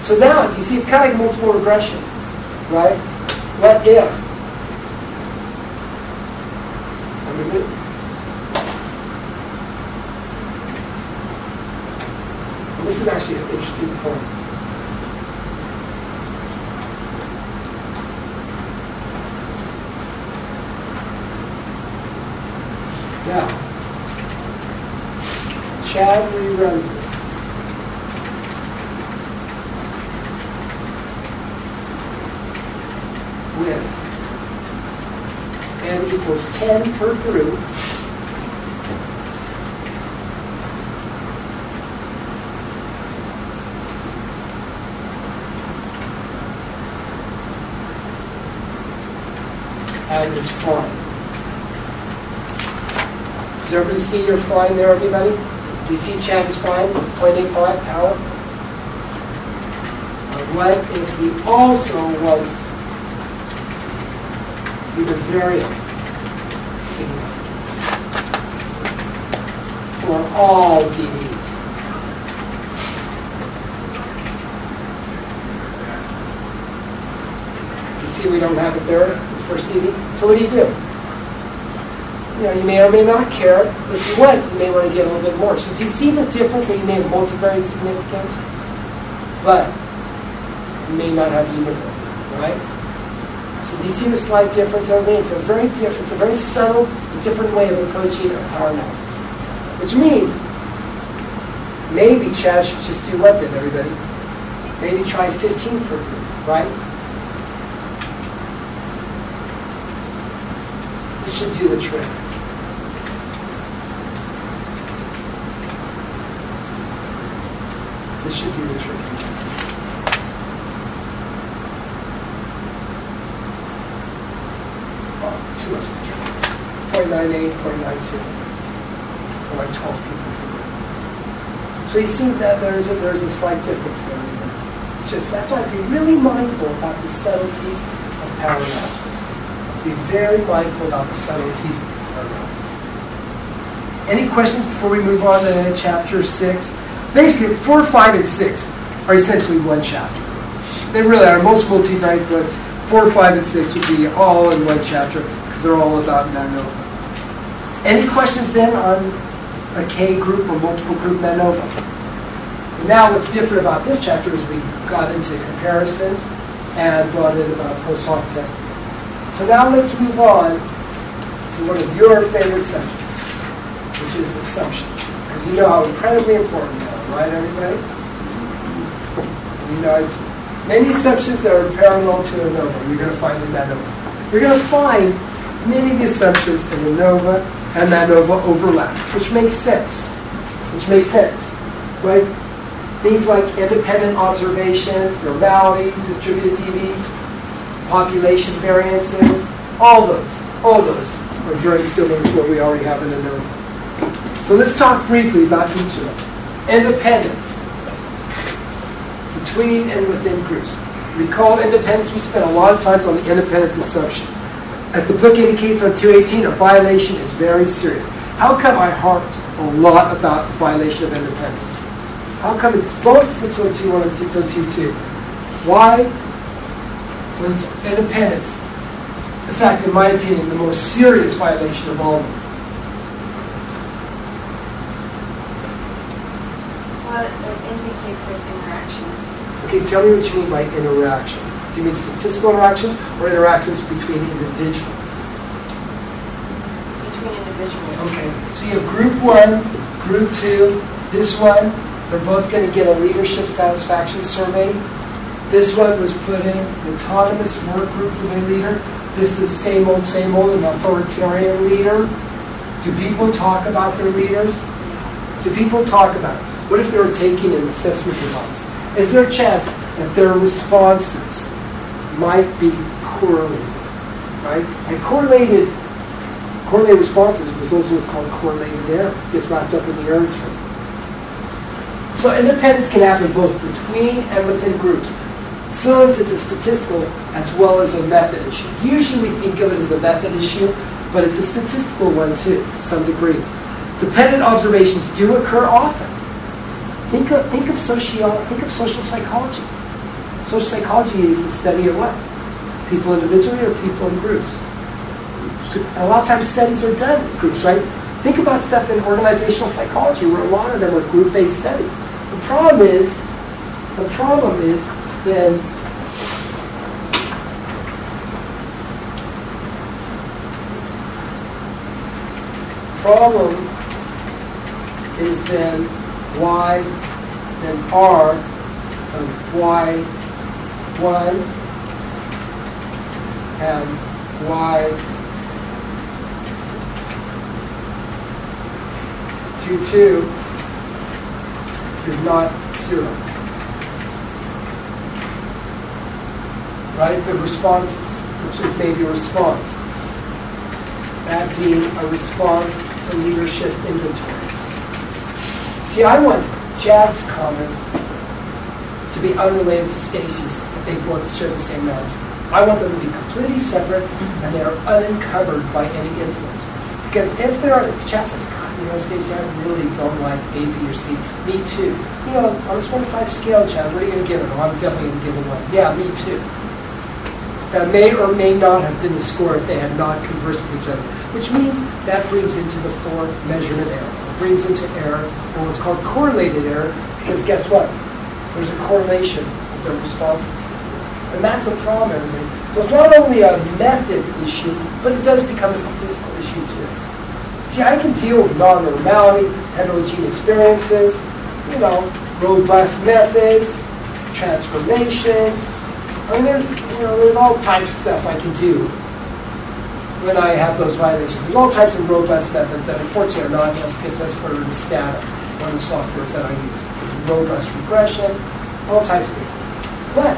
So now, do you see, it's kind of like multiple regression, right? What if? This is actually an interesting point. Now, Chad reruns this. With n equals 10 per group. And is fine. Does everybody see your fine there, everybody? Do you see Chad is fine? 0.85 power. What if he also wants univariate significance for all DVs? Do you see we don't have it there, the first DV? So what do? You know, you may or may not care, but if you want, you may want to get a little bit more. So do you see the difference that you may have multivariate significance, but you may not have univariate, right? So do you see the slight difference over there? It's a very subtle, different way of approaching a power analysis. Which means, maybe Chad should just do what then, everybody? Maybe try 15 per group, right? This should do the trick. This should do the trick. Oh, too much of the trick. 0.98, 0.92. So like 12 people. So you see that there's a slight difference there. That's why be really mindful about the subtleties of power analysis. Be very mindful about the subtleties of power analysis. Any questions before we move on to chapter 6? Basically, 4, 5, and 6 are essentially one chapter. They really are. Most multivariate books, 4, 5, and 6 would be all in one chapter because they're all about MANOVA. Any questions then on a K group or multiple group MANOVA? And now what's different about this chapter is we got into comparisons and brought in post hoc testing. So now let's move on to one of your favorite subjects, which is assumption. Because you know how incredibly important they are, right, everybody? You know, many assumptions that are parallel to ANOVA, you're going to find in MANOVA. You're going to find many of the assumptions in ANOVA and MANOVA overlap, which makes sense. Right? Things like independent observations, normality, distributed TV, population variances, all those are very similar to what we already have in ANOVA. So let's talk briefly about each of them. Independence. Between and within groups. Recall independence, we spent a lot of time on the independence assumption. As the book indicates on 218, a violation is very serious. How come I harped a lot about violation of independence? How come it's both 602.1 and 602.2? Why was independence, in fact, in my opinion, the most serious violation of all of them? Well, it indicates there's interactions. Okay, tell me what you mean by interactions. Do you mean statistical interactions or interactions between individuals? Between individuals. Okay, so you have group 1, group 2, this one, they're both going to get a leadership satisfaction survey. This one was put in autonomous work group with a leader. This is same old, an authoritarian leader. Do people talk about their leaders? Do people talk about it? What if they were taking an assessment device? Is there a chance that their responses might be correlated, right? And correlated responses was also what's called correlated error. It gets wrapped up in the error term. So independence can happen both between and within groups. Sometimes it's a statistical as well as a method issue. Usually we think of it as a method issue, but it's a statistical one too, to some degree. Dependent observations do occur often. Think of social psychology. Social psychology is the study of what? People individually or people in groups? And a lot of times studies are done in groups, right? Think about stuff in organizational psychology where a lot of them are group-based studies. The problem is then problem is then y and r of y1 and y22 is not 0. Right? The responses, which is maybe a response. That being a response to leadership inventory. See, I want Jad's comment to be unrelated to Stacy's if they both share the same knowledge. I want them to be completely separate and they are uncovered by any influence. Because if Chad says, God, Stacy, I really don't like A, B, or C. Me too. On this 1 to 5 scale, Chad, what are you going to give it? Oh, I'm definitely going to give it 1. Yeah, me too. That may or may not have been the score if they had not conversed with each other. Which means that brings into the 4 measurement error. It brings into error and what's called correlated error, because guess what? There's a correlation of their responses. And that's a problem, everybody. So it's not only a method issue, but it does become a statistical issue too. See, I can deal with non-normality, heterogeneous experiences, robust methods, transformations. I mean, there's all types of stuff I can do when I have those violations. There's all types of robust methods that unfortunately are not SPSS or in Stata, one of the softwares that I use. There's robust regression, all types of things. But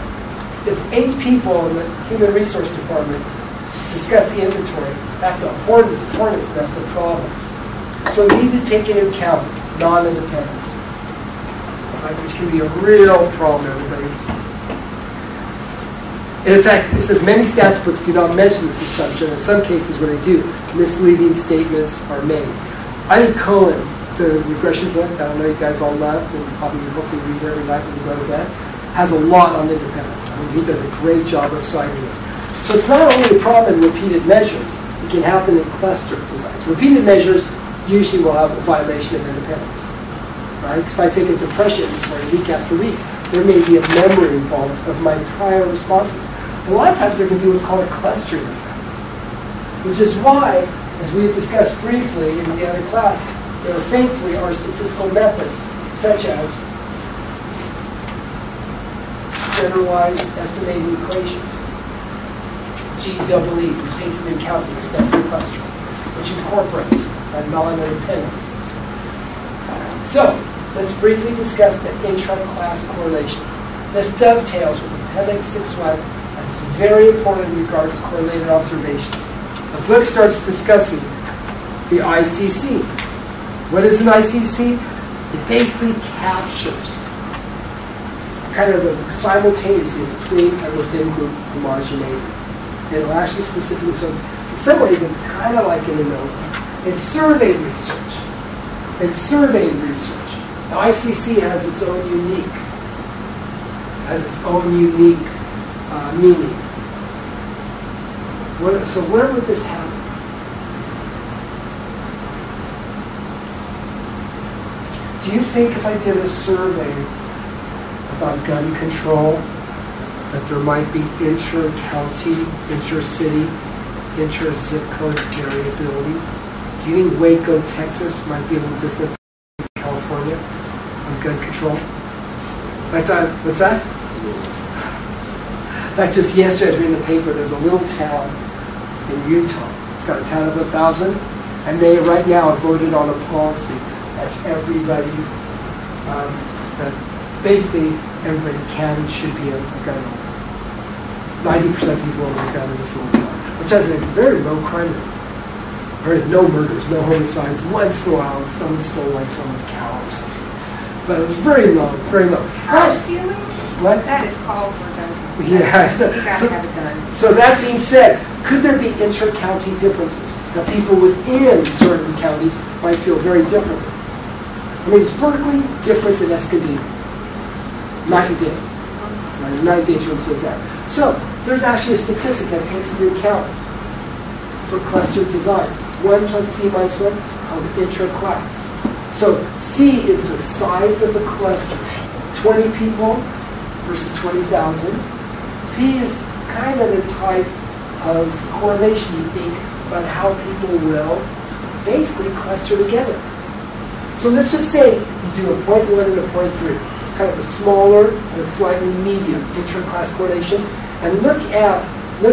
if 8 people in the human resource department discuss the inventory, that's a hornet's nest of problems. So we need to take into account non-independence, right, which can be a real problem, everybody. And in fact, it says many stats books do not mention this assumption. In some cases, when they do, misleading statements are made. I think Cohen, the regression book that I know you guys all loved and probably hopefully read every night when you go to bed, has a lot on independence. I mean, he does a great job of citing it. So it's not only a problem in repeated measures, it can happen in cluster designs. Repeated measures usually will have a violation of independence. Right? If I take a depression inventory week after week, there may be a memory involved of my prior responses. A lot of times there can be what's called a clustering effect, which is why, as we have discussed briefly in the other class, there thankfully are statistical methods such as generalized estimating equations, GEE, which takes into account the extent of the clustering, which incorporates a non-independence. So, let's briefly discuss the intraclass correlation. This dovetails with Appendix 6.1, and it's very important in regards to correlated observations. The book starts discussing the ICC. What is an ICC? It basically captures kind of the simultaneously between and within group homogeneity. And it'll actually specifically, so in some ways it's kind of like an ANOVA. It's surveyed research. It's surveyed research. The ICC has its own unique meaning. So where would this happen? Do you think if I did a survey about gun control, that there might be inter-county, inter-city, inter-zip code variability? Do you think Waco, Texas might be a little different than California on gun control? What's that? In fact, just yesterday I was reading the paper, there's a little town in Utah. It's got a town of 1,000, and they right now have voted on a policy that everybody, that basically everybody can and should be a gun owner. 90% of people own a gun in this little town, which has a very low crime rate. No murders, no homicides. Once in a while, someone stole like someone's cow or something. But it was very low, very low. Cow stealing? What? That is called for gun. Yeah. You gotta have a gun. So that being said, could there be inter-county differences? Now, people within certain counties might feel very differently. I mean, is Berkeley different than Escondido? Night and day. Right? Night and day terms of that. So there's actually a statistic that takes into account for cluster design. 1 plus C minus 1 called intraclass. So C is the size of the cluster. 20 people versus 20,000. P is kind of the type of correlation you think about how people will basically cluster together. So let's just say you do a 0.1 and a 0.3, kind of a smaller and a slightly medium intraclass correlation. And look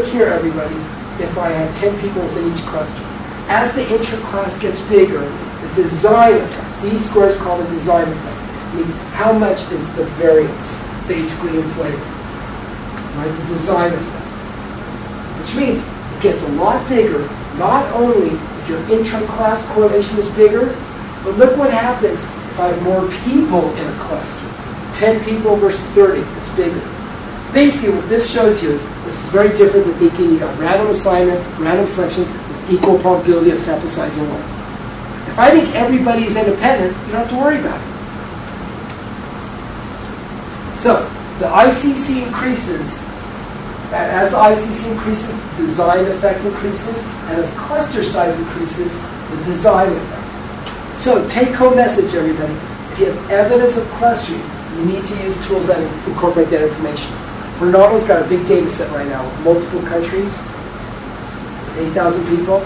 here, everybody, if I have 10 people within each cluster. As the intraclass gets bigger, the design effect, D squared is called a design effect, means how much is the variance basically in flavor, right? The design effect, which means it gets a lot bigger, not only if your intraclass correlation is bigger, but look what happens if I have more people in a cluster. 10 people versus 30, it's bigger. Basically what this shows you is this is very different than thinking you got random assignment, random selection, with equal probability of sample size in one. If I think everybody is independent, you don't have to worry about it. So the ICC increases, and as the ICC increases, the design effect increases, and as cluster size increases, the design effect. So take-home message, everybody. If you have evidence of clustering, you need to use tools that incorporate that information. Bernardo's got a big data set right now with multiple countries, 8,000 people.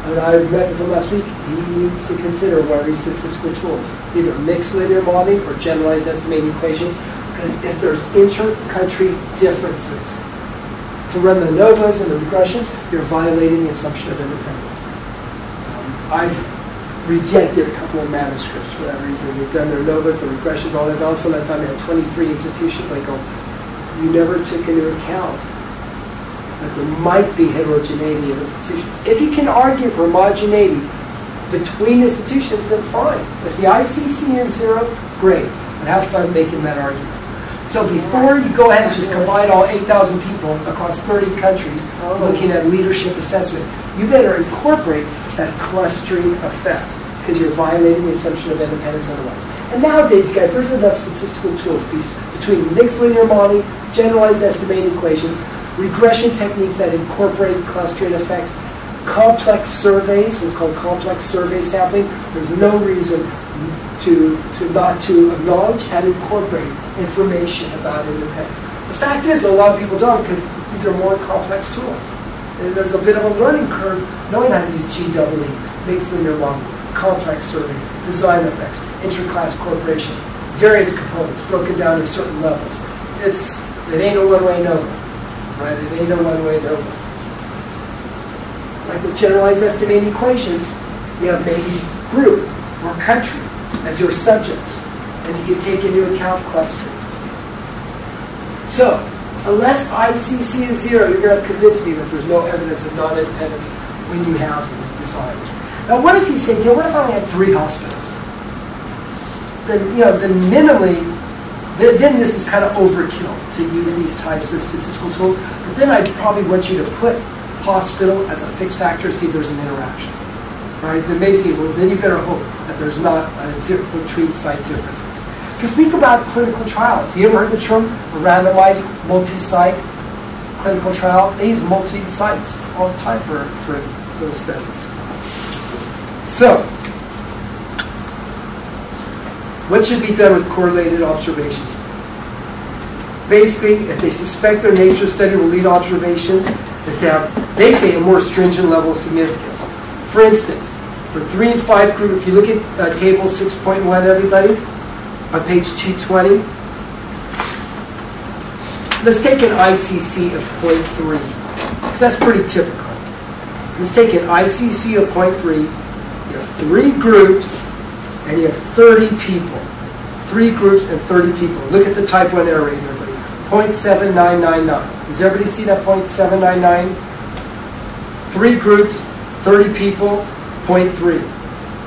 And I met with him last week. He needs to consider one of these statistical tools, either mixed linear modeling or generalized estimating equations, because if there's inter-country differences, to run the ANOVAs and the regressions, you're violating the assumption of independence. I've rejected a couple of manuscripts for that reason. They've done their ANOVA, the regressions, all that. Also, I found they had 23 institutions. I go, you never took into account that there might be heterogeneity of institutions. If you can argue for homogeneity between institutions, then fine. If the ICC is 0, great. But have fun making that argument. So before you go ahead and just combine all 8,000 people across 30 countries looking at leadership assessment, you better incorporate that clustering effect because you're violating the assumption of independence otherwise. And nowadays, guys, there's enough statistical tools between mixed linear modeling, generalized estimating equations, regression techniques that incorporate clustering effects, complex surveys, what's called complex survey sampling. There's no reason to not to acknowledge and incorporate information about independence. The fact is, a lot of people don't because these are more complex tools. And there's a bit of a learning curve knowing how to use GEE, mixed linear modeling, complex survey, design effects, intraclass correlation, variance components broken down to certain levels. It ain't a one-way NOVA, right? It ain't a one-way NOVA. Like with generalized estimating equations, you have maybe group or country as your subjects, and you can take into account clustering. So, unless ICC is 0, you're going to convince me that there's no evidence of non-independence when you have these designs. Now, what if you say, what if I only had 3 hospitals? Then minimally, then this is kind of overkill to use these types of statistical tools. But then I'd probably want you to put hospital as a fixed factor to see if there's an interaction. Right? Then maybe say, well, then you better hope that there's not a between site differences. Because think about clinical trials. You ever heard the term randomized multi-site clinical trial? They use multi-sites all the time for those studies. So, what should be done with correlated observations? Basically, if they suspect their nature study will lead observations, is to have, they say, a more stringent level of significance. For instance, for 3 and 5 group, if you look at table 6.1, everybody, on page 220, let's take an ICC of 0.3, because that's pretty typical. Let's take an ICC of 0.3. You have 3 groups, and you have 30 people. 3 groups and 30 people. Look at the type 1 error rate, everybody. 0.7999. Does everybody see that 0.799? 3 groups, 30 people, 0.3.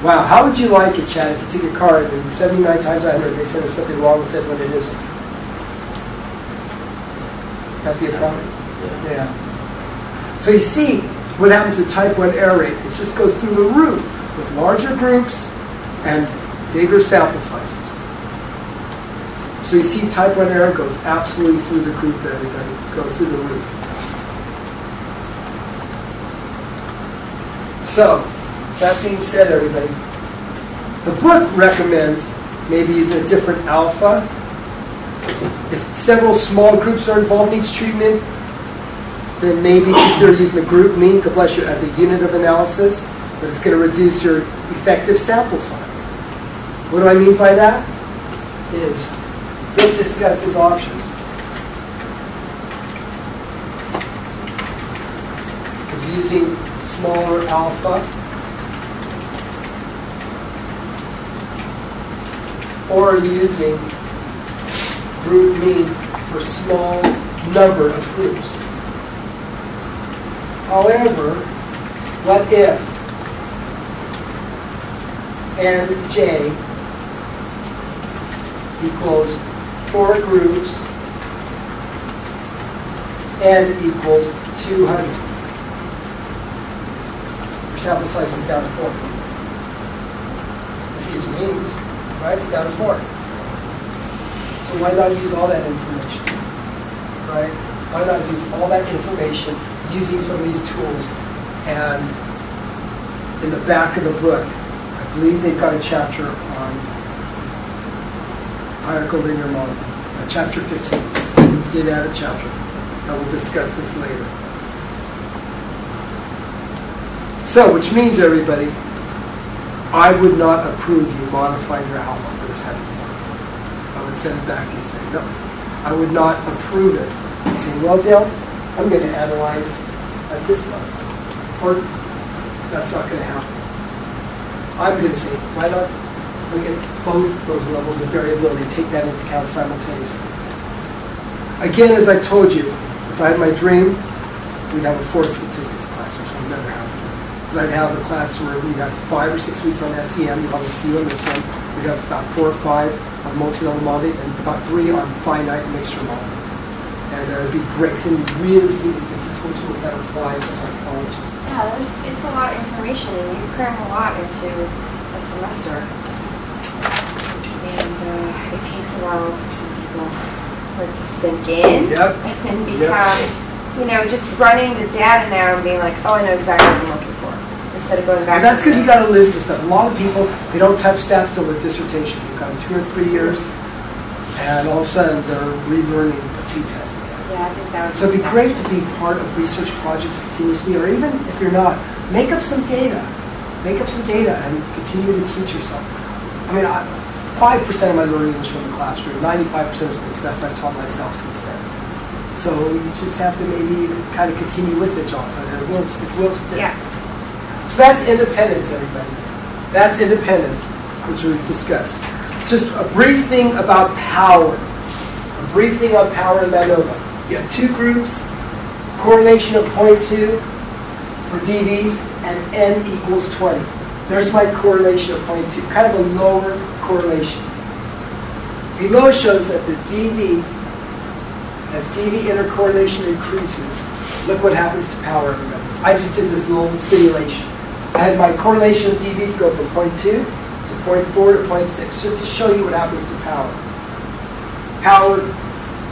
Wow, how would you like it, Chad, if you took your card and 79 times 100, they said there's something wrong with it when it isn't? That'd be a problem? Yeah. So you see what happens to type 1 error rate. It just goes through the roof with larger groups and bigger sample sizes. So you see type 1 error goes absolutely through the group, everybody. It goes through the roof. So, that being said, everybody, the book recommends maybe using a different alpha. If several small groups are involved in each treatment, then maybe consider using the group mean, God bless you, as a unit of analysis. but it's going to reduce your effective sample size. What do I mean by that? Is let's discuss his options. Is using smaller alpha or using group mean for small number of groups. However, what if Nj equals 4 groups, N equals 200? Your sample size is down to 4. If you use means, right, it's down to 4. So why not use all that information, right? Why not use all that information using some of these tools? And in the back of the book, I believe they've got a chapter on hierarchical linear model, chapter 15. Students did add a chapter, and we'll discuss this later. So, which means, everybody, I would not approve you modifying your alpha for this type of design. I would send it back to you and say, no, I would not approve it. You say, well, Dale, I'm going to analyze at this level. Or that's not going to happen. I'm going to say, why not look at both those levels of variability and take that into account simultaneously. Again, as I've told you, if I had my dream, we'd have a 4th statistics class, which will never happen. But I'd have a class where we'd have 5 or 6 weeks on SEM, you'd have a few on this one. We'd have about 4 or 5 on multi-level modeling, and about 3 on finite mixture modeling. And it would be great, because then you really see the statistical tools that apply to psychology. Yeah, it's a lot of information, and you cram a lot into a semester. And it takes a while for some people for it to sink in. Yep. And become, you know, just running the data now and being like, oh, I know exactly what I'm looking for. Instead of going back. And that's because you got to live this stuff. A lot of people, they don't touch stats till their dissertation. You've got 2 or 3 years, and all of a sudden they're relearning a t-test. Yeah, I think that would So it'd be great to be part of research projects continuously, or even if you're not, make up some data. Make up some data and continue to teach yourself. I mean, 5% of my learning was from the classroom. 95% has been stuff I've taught myself since then. So you just have to maybe kind of continue with it, Jocelyn, and it will stick. Yeah. So that's independence, everybody. That's independence, which we've discussed. Just a brief thing about power. A brief thing on power in MANOVA. You have 2 groups, correlation of 0.2 for DVs, and N equals 20. There's my correlation of 0.2, kind of a lower correlation. Below shows that the DV, as DV intercorrelation increases, look what happens to power. I just did this little simulation. I had my correlation of DVs go from 0.2 to 0.4 to 0.6, just to show you what happens to power. Power,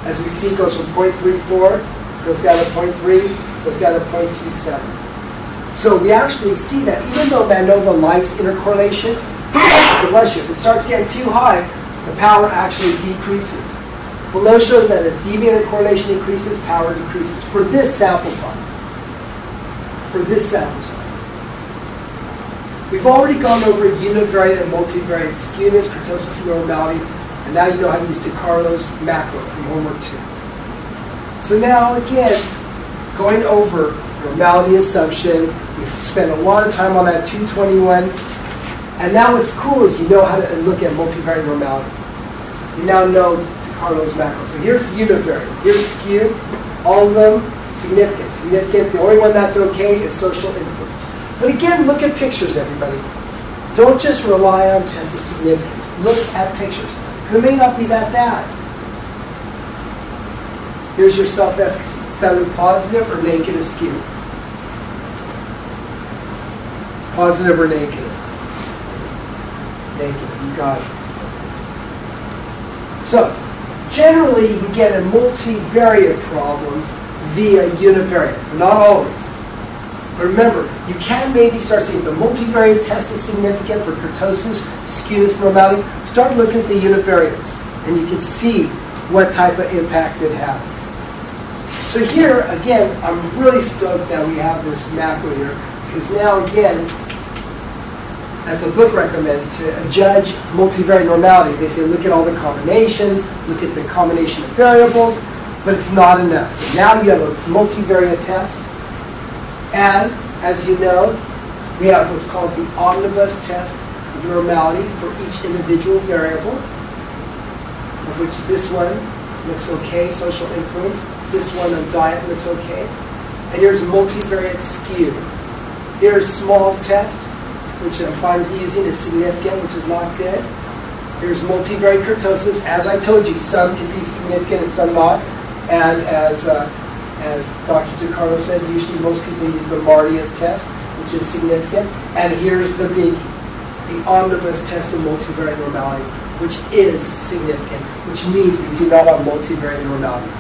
as we see, goes from 0.34, goes down to 0.3, goes down to 0.27. So we actually see that even though MANOVA likes intercorrelation, if it starts getting too high, the power actually decreases. Below shows that as DV intercorrelation increases, power decreases for this sample size. For this sample size. We've already gone over univariate and multivariate skewness, kurtosis, and normality, and now you know how to use DiCarlo's macro from homework 2. So now again, going over normality assumption, we've spent a lot of time on that 221, and now what's cool is you know how to look at multivariate normality. You now know DiCarlo's macro. So here's univariate, here's skew, all of them significant. Significant, the only one that's okay is social influence. But again, look at pictures, everybody. Don't just rely on test of significance. Look at pictures, because it may not be that bad. Here's your self-efficacy. Does that look positive or negative skew? Positive or negative? Negative, you got it. So, generally you get a multivariate problems via univariate, but not always. But remember, you can maybe start seeing if the multivariate test is significant for kurtosis, skewness, normality. Start looking at the univariates, and you can see what type of impact it has. So here, again, I'm really stoked that we have this macro here, because now, again, as the book recommends, to judge multivariate normality. They say look at all the combinations, look at the combination of variables, but it's not enough. Now you have a multivariate test, and as you know, we have what's called the Omnibus test of normality for each individual variable, of which this one looks okay, social influence. This one on diet looks okay. And here's multivariate skew. Here's small test, which I'm finally using is significant, which is not good. Here's multivariate kurtosis. As I told you, some can be significant and some not. And as Dr. DiCarlo said, usually most people use the Martius test, which is significant. And here's the biggie, the Omnibus test of multivariate normality, which is significant, which means we do not have multivariate normality.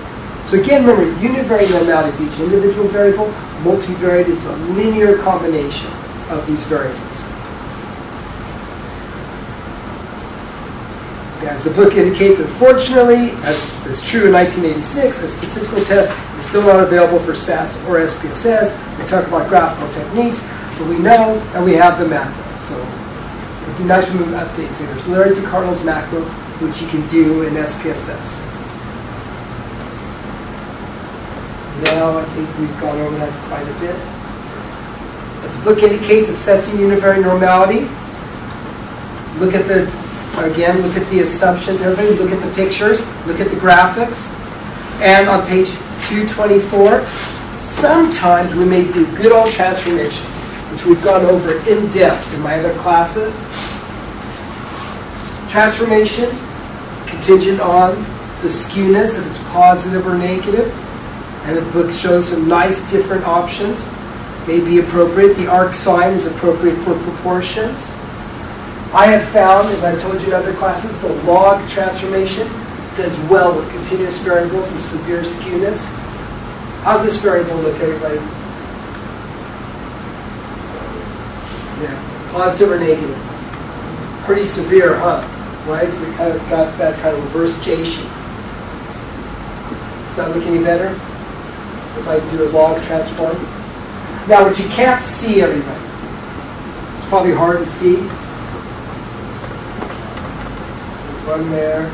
So again, remember, univariate normality is each individual variable. Multivariate is the linear combination of these variables. As the book indicates, unfortunately, as is true in 1986, a statistical test is still not available for SAS or SPSS. We talk about graphical techniques, but we know and we have the macro. So it'd be nice to move an update. So there's Larry DiCarlo's macro, which you can do in SPSS. Now I think we've gone over that quite a bit. As the book indicates, assessing univariate normality. Look at the assumptions, everybody. Look at the pictures. Look at the graphics. And on page 224, sometimes we may do good old transformation, which we've gone over in depth in my other classes. Transformations contingent on the skewness, if it's positive or negative. And the book shows some nice different options. May be appropriate. The arc sign is appropriate for proportions. I have found, as I've told you in other classes, the log transformation does well with continuous variables and severe skewness. How's this variable look, everybody? Yeah, positive or negative? Pretty severe, huh? Right? So it kind of got that kind of reverse J shape. Does that look any better? If I do a log transform? Now, what you can't see, everybody, it's probably hard to see. One there,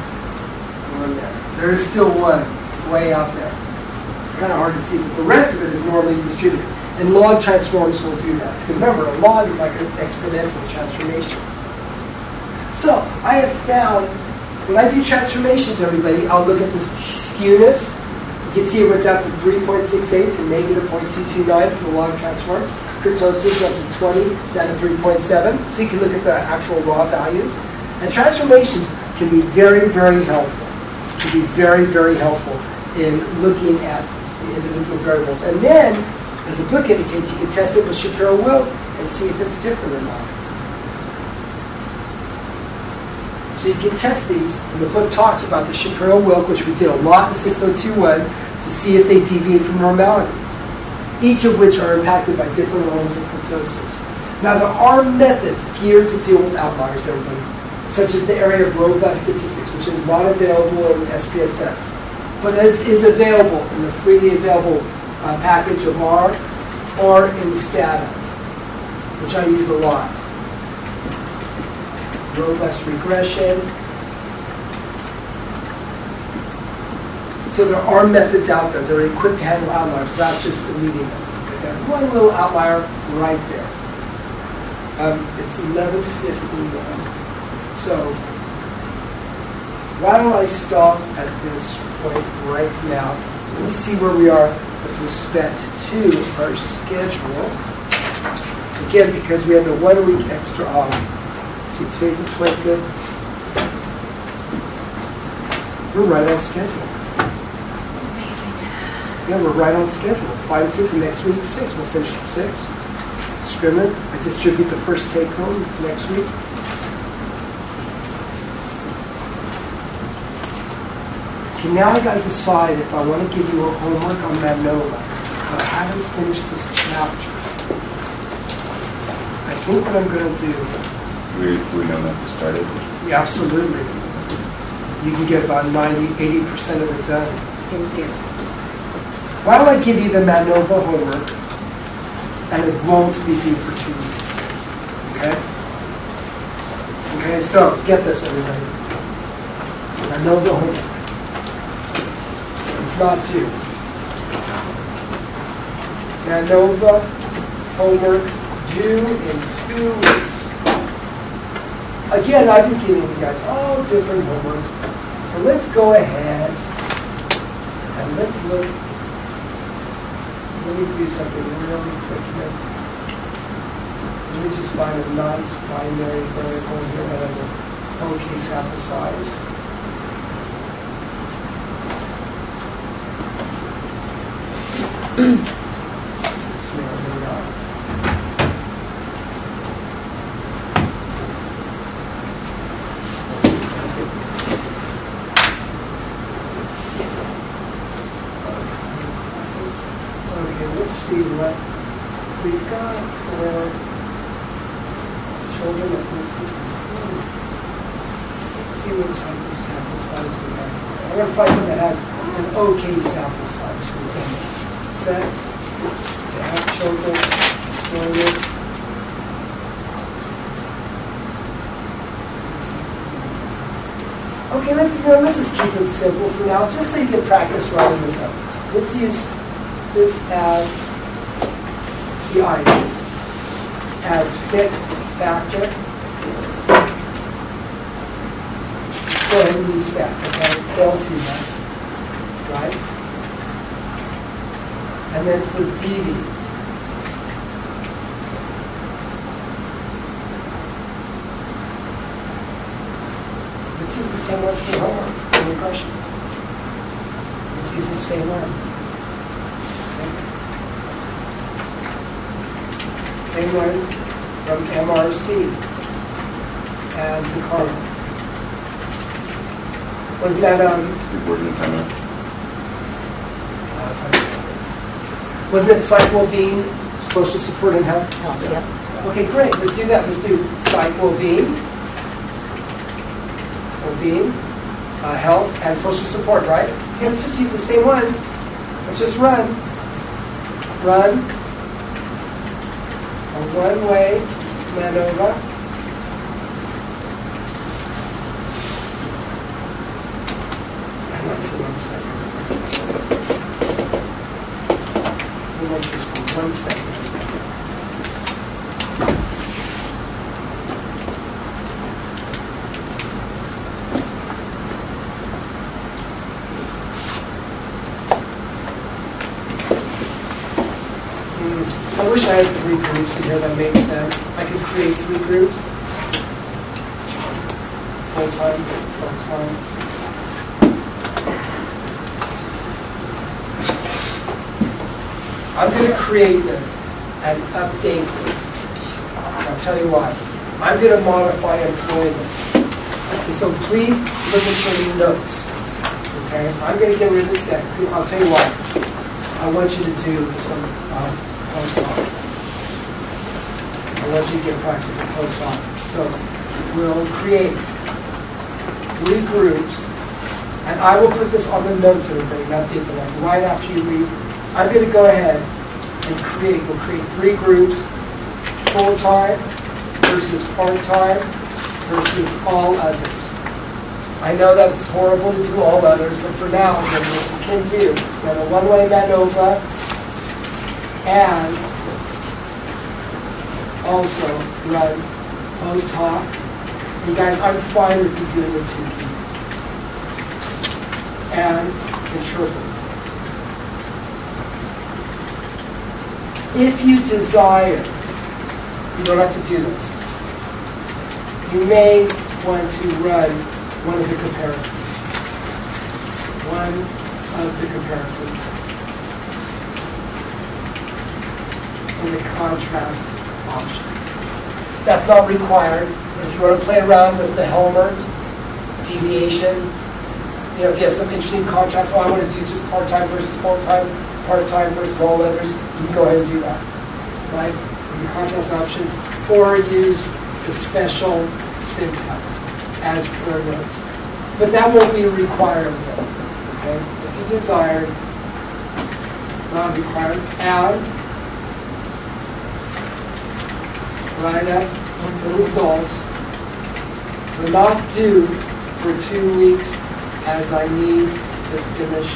one there. There is still one way out there. It's kind of hard to see, but the rest of it is normally distributed. And log transforms will do that. Because remember, a log is like an exponential transformation. So I have found, when I do transformations, everybody, I'll look at the skewness. You can see it went down from 3.68 to negative 0.229 for the log transform. Kurtosis went from 20 down to 3.7. So you can look at the actual raw values. And transformations can be very, very helpful. Can be very, very helpful in looking at the individual variables. And then, as the book indicates, you can test it with Shapiro-Wilk and see if it's different or not. So you can test these. And the book talks about the Shapiro-Wilk, which we did a lot in 6021, to see if they deviate from normality, each of which are impacted by different levels of kurtosis. Now, there are methods geared to deal with outliers, everybody, such as the area of robust statistics, which is not available in SPSS, but is available in the freely available package of R or in Stata, which I use a lot. Robust regression. So there are methods out there that are equipped to handle outliers without just deleting them. Okay? One little outlier right there. It's 11:51. So why don't I stop at this point right now? Let me see where we are with respect to our schedule. Again, because we have the 1 week extra off. See, today's the 25th. We're right on schedule. Amazing. Yeah, we're right on schedule. 5 and 6, and next week 6. We'll finish at 6. Discriminate. I distribute the first take home next week. Okay, now I got to decide if I want to give you a homework on Manova, but I haven't finished this chapter. I think what I'm going to do. Do we know that to start it? Yeah, absolutely. You can get about 80% of it done. Thank you. Why don't I give you the Manova homework, and it won't be due for 2 weeks, okay? So, get this, everybody. I know the homework. It's not due. ANOVA homework due in 2 weeks. Again, I've been giving you guys all different homeworks. So let's go ahead and let's look. Let me do something really quick here. Let me just find a nice binary variable here that has an okay sample size. What we've got for children at this. Let's see what type of sample size we have. I'm going to find something that has an okay sample size for example. Sex, they have children, children. Okay, let's just keep it simple for now, just so you can practice writing this up. Let's use this as the item as fixed factor. Go ahead and use sex, okay? Male, female, right? And then for DVs, let's use the same one for homework. Any question? Let's use the same one. Same ones from MRC and the Carlo. Was that Reporting in timeout. wasn't it psych well-being, social support and health? Yep. Okay, great. Let's do that. Let's do psych well-being, health and social support, right? Okay, let's just use the same ones. Let's just run. A one-way MANOVA. Hang on for 1 second. We'll make this for 1 second. I wish I had 3 groups in here that made sense. I could create 3 groups. Full-time, part-time. I'm going to create this and update this. I'll tell you why. I'm going to modify employment. Okay, so please look at your notes. Okay, I'm going to get rid of this set. I'll tell you why. I want you to do some post-op. I want you to get practice with post-op. So we'll create 3 groups, and I will put this on the notes, everybody, not update them. Like right after you read, I'm going to go ahead and we'll create 3 groups, full-time versus part-time versus all others. I know that's horrible to do all others, but for now, what we can do, we have a one-way MANOVA, and also run post-hoc. And guys, I'm fine with you doing the 2 keys. And interpret. If you desire, you don't have to do this. You may want to run one of the comparisons. In the contrast option. That's not required. If you want to play around with the Helmer, deviation, you know, if you have some interesting contrast, I want to do just part-time versus full-time, part-time versus all others, you can go ahead and do that, right? In the contrast option, or use the special syntax as per notes. But that won't be required, okay? If you desire, not required, add, write up the results, We're not due for 2 weeks as I need to finish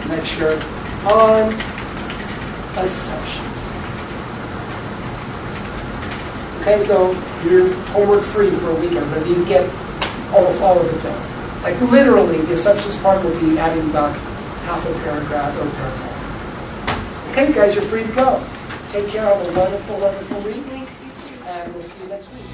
lecture on assumptions. Okay, so you're homework free for a weekend, but you get almost all of it done. Like literally, the assumptions part will be adding back half a paragraph or paragraph. Okay, guys, you're free to go. Take care. Have a wonderful, wonderful week, and we'll see you next week.